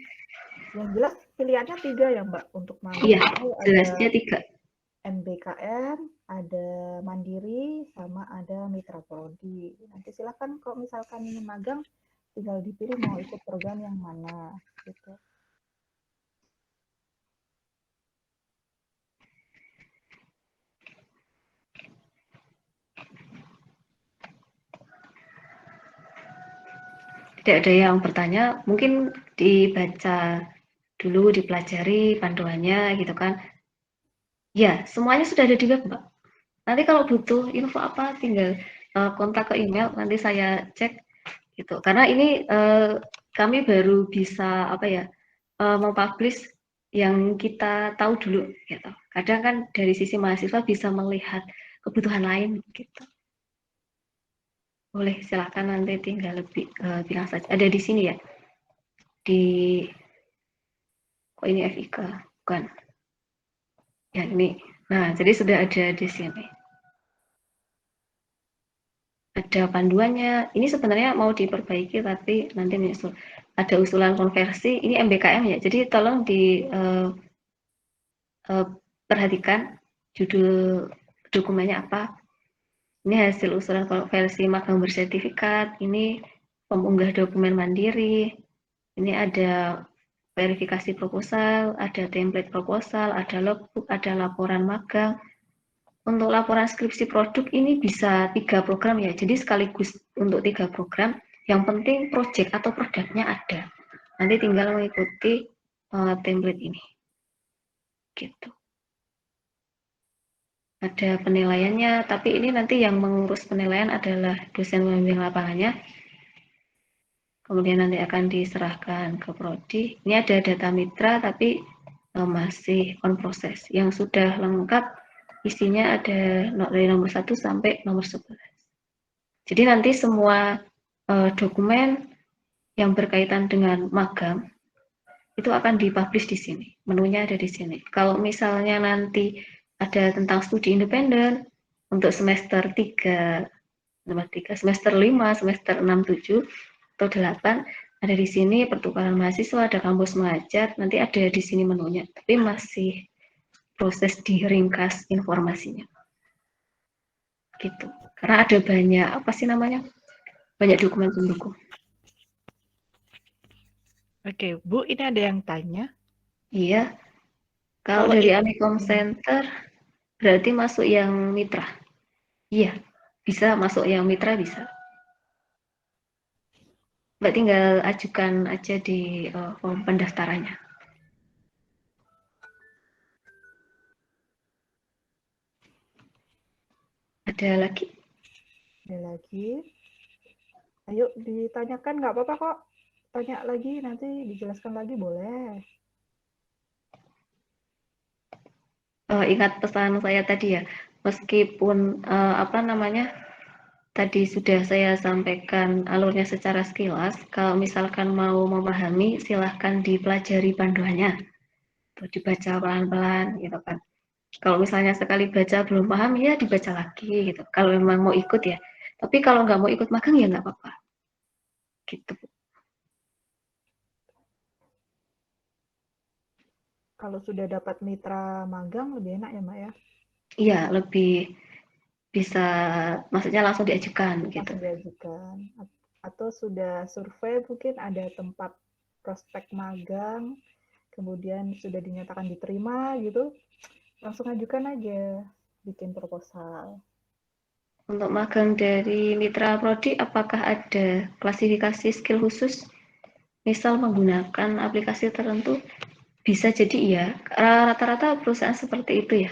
Yang jelas pilihannya 3 ya Mbak untuk magang. Iya, Itu jelasnya ada 3. MBKM, ada mandiri, sama ada mitra prodi. Nanti silakan kalau misalkan ingin magang, tinggal dipilih mau ikut program yang mana gitu. Tidak ada yang bertanya, mungkin dibaca dulu, dipelajari panduannya gitu kan. Ya, semuanya sudah ada di web, Mbak. Nanti kalau butuh info apa, tinggal kontak ke email, nanti saya cek gitu. Karena ini kami baru bisa apa ya, mempublish yang kita tahu dulu gitu. Kadang kan dari sisi mahasiswa bisa melihat kebutuhan lain gitu. Boleh silakan nanti tinggal lebih bilang saja. Ada di sini ya, di kok ini FIK bukan? Ya ini. Nah, jadi sudah ada di sini. Ada panduannya. Ini sebenarnya mau diperbaiki tapi nanti menyusul. Ada usulan konversi. Ini MBKM ya. Jadi tolong di perhatikan judul dokumennya apa. Ini hasil usulan konversi magang bersertifikat. Ini pengunggah dokumen mandiri. Ini ada verifikasi proposal, ada template proposal, ada logbook, ada laporan magang. Untuk laporan skripsi produk ini bisa 3 program ya, jadi sekaligus untuk 3 program. Yang penting project atau produknya ada. Nanti tinggal mengikuti template ini. Gitu. ada penilaiannya, tapi ini nanti yang mengurus penilaian adalah dosen pembimbing lapangannya. Kemudian nanti akan diserahkan ke prodi. Ini ada data mitra tapi masih on proses. Yang sudah lengkap isinya ada dari nomor 1 sampai nomor 11. Jadi nanti semua dokumen yang berkaitan dengan magang itu akan dipublish di sini. Menunya ada di sini. Kalau misalnya nanti ada tentang studi independen untuk semester 3, semester 5, semester 6, 7, atau 8, ada di sini pertukaran mahasiswa, ada kampus mengajar, nanti ada di sini menunya. Tapi masih proses diringkas informasinya. Gitu. Karena ada banyak, apa sih namanya? Banyak dokumen pendukung. Oke, Bu, ini ada yang tanya. Iya. Kalau dari Amikom Center, berarti masuk yang mitra? Iya, bisa masuk yang mitra, bisa. Mbak tinggal ajukan aja di form pendaftarannya. Ada lagi? Ada lagi. Ayo ditanyakan, nggak apa-apa kok. Tanya lagi, nanti dijelaskan lagi boleh. Ingat pesan saya tadi ya, meskipun tadi sudah saya sampaikan alurnya secara sekilas, kalau misalkan mau memahami silahkan dipelajari panduannya, atau dibaca pelan-pelan gitu kan. Kalau misalnya sekali baca belum paham ya dibaca lagi gitu. Kalau memang mau ikut ya, tapi kalau nggak mau ikut magang ya nggak apa-apa. Gitu. Kalau sudah dapat mitra magang lebih enak ya, Mbak ya? Iya, lebih bisa, maksudnya langsung diajukan gitu. Langsung diajukan. Atau sudah survei mungkin ada tempat prospek magang, kemudian sudah dinyatakan diterima gitu, langsung ajukan aja, bikin proposal. Untuk magang dari mitra prodi, apakah ada klasifikasi skill khusus? Misal menggunakan aplikasi tertentu, bisa jadi iya. Rata-rata perusahaan seperti itu ya.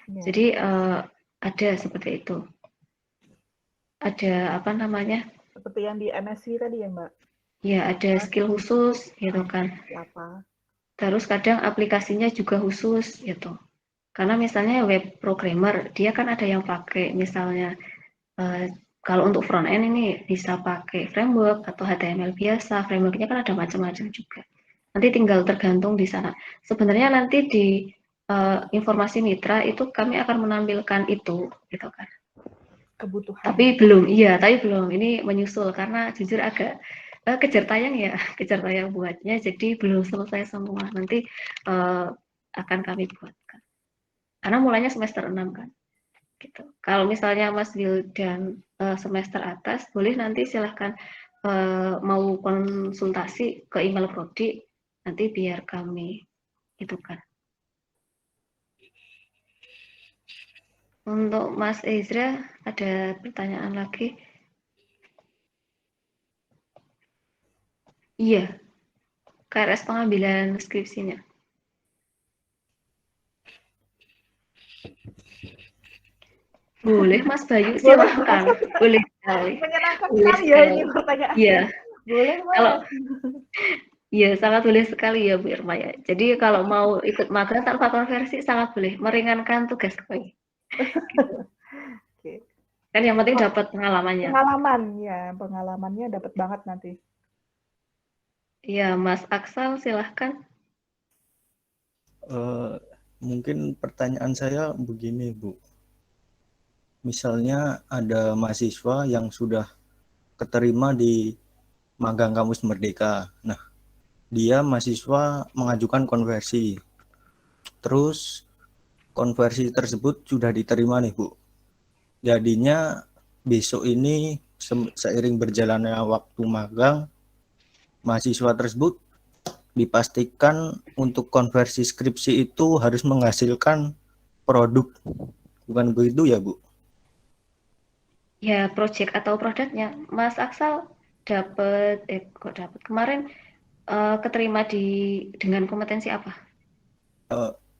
Ya. Jadi ada seperti itu. Ada apa namanya? Seperti yang di MSc tadi ya, Mbak? Ya, ada skill khusus gitu kan. Apa? Terus kadang aplikasinya juga khusus gitu. Karena misalnya web programmer, dia kan ada yang pakai misalnya kalau untuk front end ini bisa pakai framework atau HTML biasa, frameworknya kan ada macam-macam juga. Nanti tinggal tergantung di sana. Sebenarnya nanti di informasi mitra itu kami akan menampilkan itu, gitu kan. Kebutuhan. Tapi belum, iya, tapi belum. Ini menyusul karena jujur agak kejar tayang ya, kejar tayang buatnya, jadi belum selesai semua. Nanti akan kami buatkan. Karena mulainya semester 6 kan. Gitu. Kalau misalnya Mas Wildan semester atas, boleh nanti silahkan mau konsultasi ke email prodi, nanti biar kami itu kan. Untuk Mas Ezra, ada pertanyaan lagi? Iya, KRS pengambilan skripsinya. Boleh Mas Bayu, silahkan. Boleh sekali. Menyenangkan Boleh sekali ya sekali. ini pertanyaan. Iya. Boleh, Mas. Kalau iya, sangat boleh sekali ya Bu Irma ya. Jadi kalau mau ikut magang tanpa konversi sangat boleh, meringankan tugas kami. Gitu. Oke. Kan yang penting dapat pengalamannya. Pengalaman ya, pengalamannya dapat banget nanti. Iya, Mas Aksal silahkan. Mungkin pertanyaan saya begini, Bu. Misalnya ada mahasiswa yang sudah keterima di magang kampus Merdeka. Nah, dia mahasiswa mengajukan konversi. Terus konversi tersebut sudah diterima nih, Bu. Jadinya besok ini seiring berjalannya waktu magang, mahasiswa tersebut dipastikan untuk konversi skripsi itu harus menghasilkan produk. Bukan begitu ya, Bu? Ya, project atau produknya. Mas Aksal dapat kemarin keterima dengan kompetensi apa?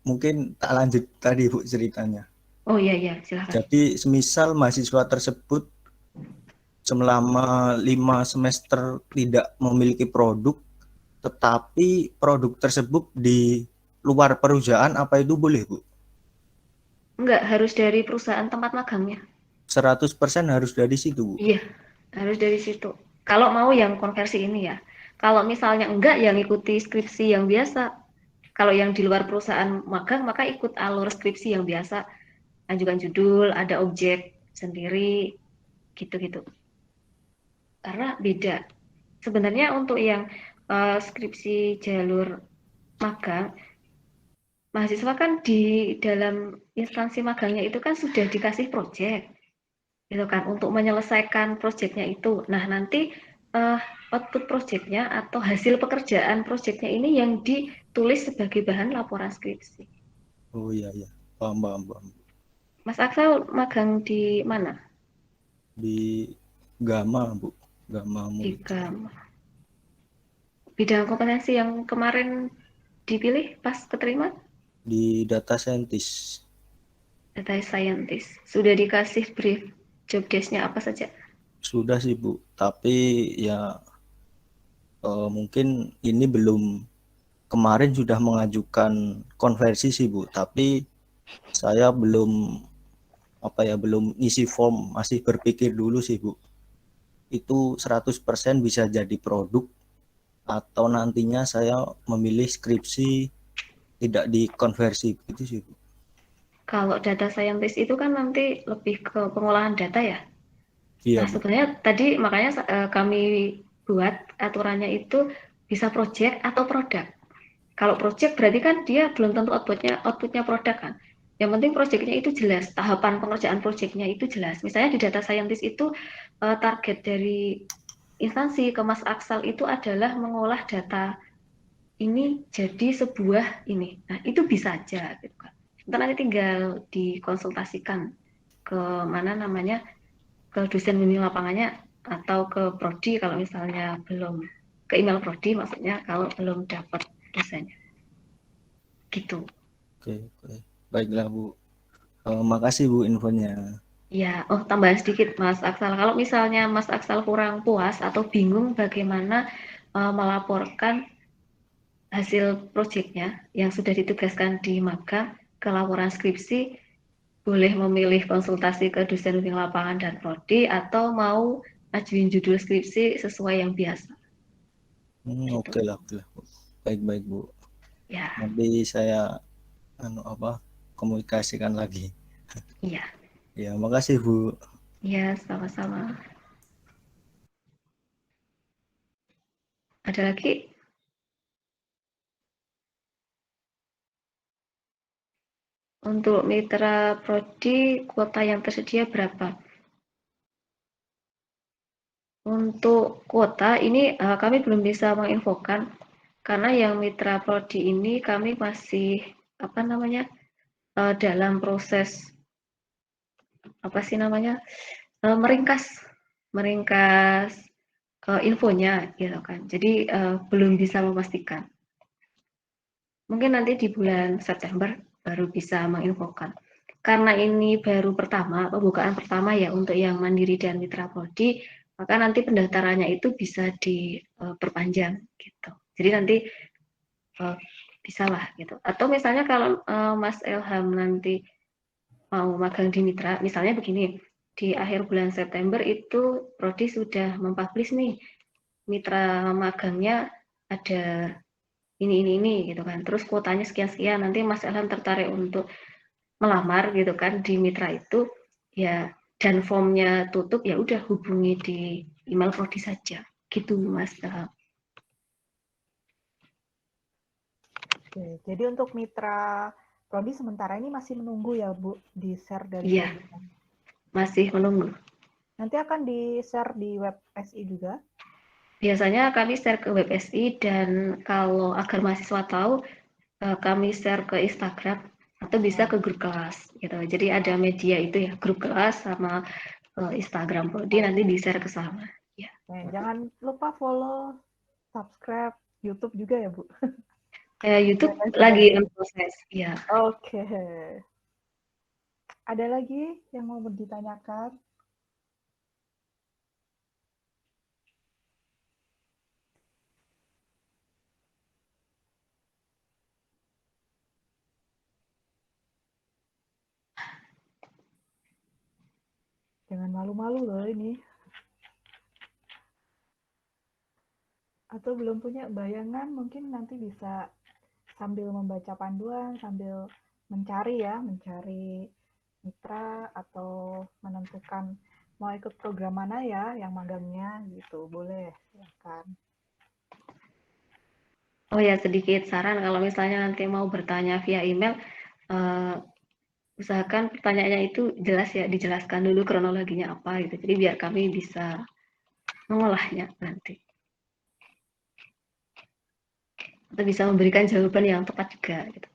Mungkin tak lanjut tadi Bu ceritanya. Oh iya, iya, silakan. Jadi semisal mahasiswa tersebut selama 5 semester tidak memiliki produk, tetapi produk tersebut di luar perusahaan, apa itu boleh, Bu? Enggak, harus dari perusahaan tempat magangnya. 100% harus dari situ, Bu? Iya, harus dari situ. Kalau mau yang konversi ini ya. Kalau misalnya enggak, yang ikuti skripsi yang biasa. Kalau yang di luar perusahaan magang, maka ikut alur skripsi yang biasa. Ajukan judul, ada objek sendiri, gitu-gitu. Karena beda. Sebenarnya untuk yang skripsi jalur magang, mahasiswa kan di dalam instansi magangnya itu kan sudah dikasih proyek, gitu kan, untuk menyelesaikan proyeknya itu. Nah, nanti output proyeknya atau hasil pekerjaan proyeknya ini yang ditulis sebagai bahan laporan skripsi. Oh iya, iya. Paham, paham, paham. Mas Aksel magang di mana? Di Gama, Bu. Gama Di Multi. bidang kompetensi yang kemarin dipilih pas keterima? Di data scientist. Data scientist. Sudah dikasih brief job desk-nya apa saja? Sudah sih, Bu. Tapi ya mungkin ini belum, kemarin sudah mengajukan konversi sih, Bu. Tapi saya belum belum isi form, masih berpikir dulu sih, Bu. Itu 100% bisa jadi produk atau nantinya saya memilih skripsi tidak dikonversi, begitu sih, Bu. Kalau data scientist itu kan nanti lebih ke pengolahan data ya. Iya, Nah, Bu. sebenarnya tadi makanya kami buat aturannya itu bisa project atau produk. Kalau project berarti kan dia belum tentu outputnya produk kan. Yang penting projectnya itu jelas, tahapan pengerjaan projectnya itu jelas. Misalnya di data scientist itu target dari instansi ke Mas Aksal itu adalah mengolah data ini jadi sebuah ini. Nah, itu bisa aja gitu kan. Ntar nanti tinggal dikonsultasikan ke mana namanya, ke dosen bimbing lapangannya atau ke prodi kalau misalnya belum, ke email prodi maksudnya kalau belum dapat dosennya. Gitu. Oke, oke. Baiklah, Bu. Makasih, Bu, infonya. Ya, oh tambahan sedikit Mas Aksal. Kalau misalnya Mas Aksal kurang puas atau bingung bagaimana melaporkan hasil proyeknya yang sudah ditugaskan di magang ke laporan skripsi, boleh memilih konsultasi ke dosen bimbing lapangan dan prodi atau mau ajuin judul skripsi sesuai yang biasa. Gitu. Oke lah, oke lah, Bu. Baik-baik, Bu. Ya, Nanti saya komunikasikan lagi. iya. Ya, makasih, Bu. Iya, sama-sama. Ada lagi? Untuk mitra prodi, kuota yang tersedia berapa? Untuk kuota ini kami belum bisa menginfokan karena yang mitra prodi ini kami masih dalam proses meringkas infonya gitu kan. Jadi belum bisa memastikan. Mungkin nanti di bulan September baru bisa menginfokan. Karena ini baru pembukaan pertama ya untuk yang mandiri dan mitra prodi, maka nanti pendaftarannya itu bisa diperpanjang gitu. Jadi nanti bisa lah gitu. Atau misalnya kalau Mas Ilham nanti mau magang di mitra, misalnya begini, di akhir bulan September itu prodi sudah mempublish nih mitra magangnya ada ini gitu kan. Terus kuotanya sekian-sekian, nanti Mas Ilham tertarik untuk melamar gitu kan di mitra itu, ya dan formnya tutup ya udah hubungi di email prodi saja. Gitu Mas Ilham. Oke, jadi untuk mitra prodi sementara ini masih menunggu ya, Bu, di-share dari Iya, webinar. masih menunggu. Nanti akan di-share di web SI juga? Biasanya kami share ke web SI dan kalau agar mahasiswa tahu, kami share ke Instagram atau bisa ke grup kelas gitu. Jadi ada media itu ya, grup kelas sama Instagram prodi nanti di-share ke sana. Ya. Jangan lupa follow, subscribe YouTube juga ya, Bu. YouTube lagi in proses. Ya. Oke. Ada lagi yang mau ditanyakan? Jangan malu-malu loh ini. Atau belum punya bayangan, mungkin nanti bisa sambil membaca panduan, sambil mencari mitra atau menentukan mau ikut program mana ya yang magangnya gitu. Boleh, silakan. Oh ya, sedikit saran kalau misalnya nanti mau bertanya via email, usahakan pertanyaannya itu jelas ya, dijelaskan dulu kronologinya apa gitu. Jadi biar kami bisa mengolahnya nanti. Atau bisa memberikan jawaban yang tepat juga gitu.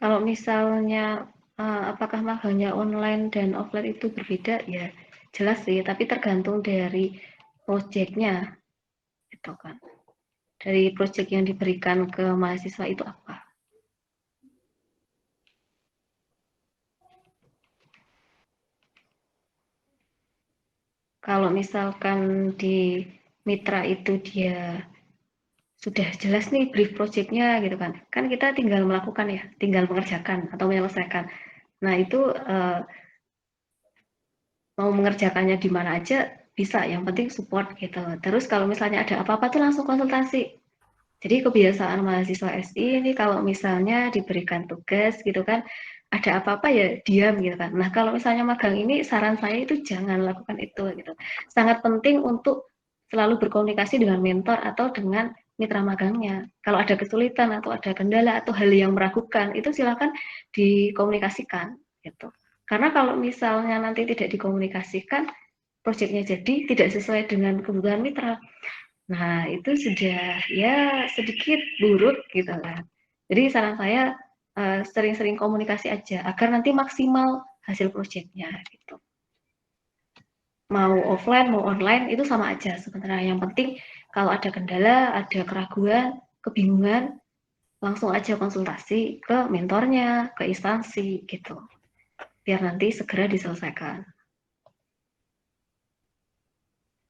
Kalau misalnya apakah magangnya online dan offline itu berbeda, ya jelas sih, tapi tergantung dari proyeknya gitu kan. Dari proyek yang diberikan ke mahasiswa itu apa. Kalau misalkan di mitra itu dia sudah jelas nih brief project-nya gitu kan. Kan kita tinggal melakukan ya, tinggal mengerjakan atau menyelesaikan. Nah, itu mau mengerjakannya di mana aja bisa, yang penting support gitu. Terus kalau misalnya ada apa-apa tuh langsung konsultasi. Jadi kebiasaan mahasiswa SI ini kalau misalnya diberikan tugas gitu kan, ada apa-apa ya diam gitu kan. Nah, kalau misalnya magang ini saran saya itu jangan lakukan itu gitu. Sangat penting untuk selalu berkomunikasi dengan mentor atau dengan mitra magangnya. Kalau ada kesulitan atau ada kendala atau hal yang meragukan, itu silakan dikomunikasikan gitu. Karena kalau misalnya nanti tidak dikomunikasikan, proyeknya jadi tidak sesuai dengan kebutuhan mitra. Nah, itu sudah ya sedikit buruk gitu kan. Jadi saran saya sering-sering komunikasi aja agar nanti maksimal hasil proyeknya gitu. Mau offline mau online itu sama aja sebenarnya. Yang penting kalau ada kendala, ada keraguan, kebingungan, langsung aja konsultasi ke mentornya, ke instansi gitu. Biar nanti segera diselesaikan.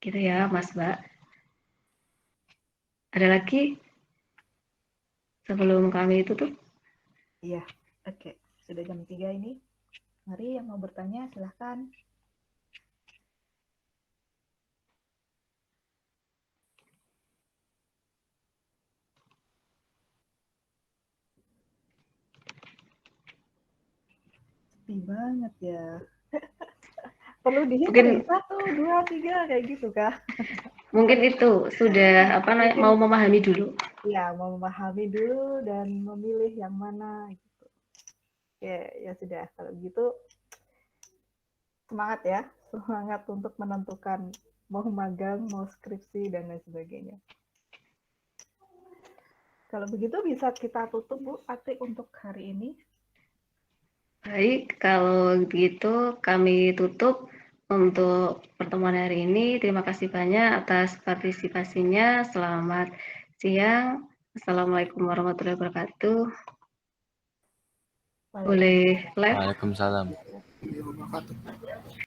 Gitu ya, Mas Mbak. Ada lagi sebelum kami tutup? Iya, oke. Sudah jam 3 ini. Mari yang mau bertanya silahkan. Sepi banget ya. Perlu dihitung 1, 2, 3 kayak gitu kah? Mungkin itu sudah mau memahami dulu. Ya, mau memahami dulu dan memilih yang mana gitu. Oke, ya sudah. Kalau gitu semangat ya. Semangat untuk menentukan mau magang, mau skripsi dan lain sebagainya. Kalau begitu bisa kita tutup Bu Ati untuk hari ini. Baik, kalau begitu kami tutup untuk pertemuan hari ini. Terima kasih banyak atas partisipasinya. Selamat siang. Assalamualaikum warahmatullahi wabarakatuh. Boleh live? Waalaikumsalam.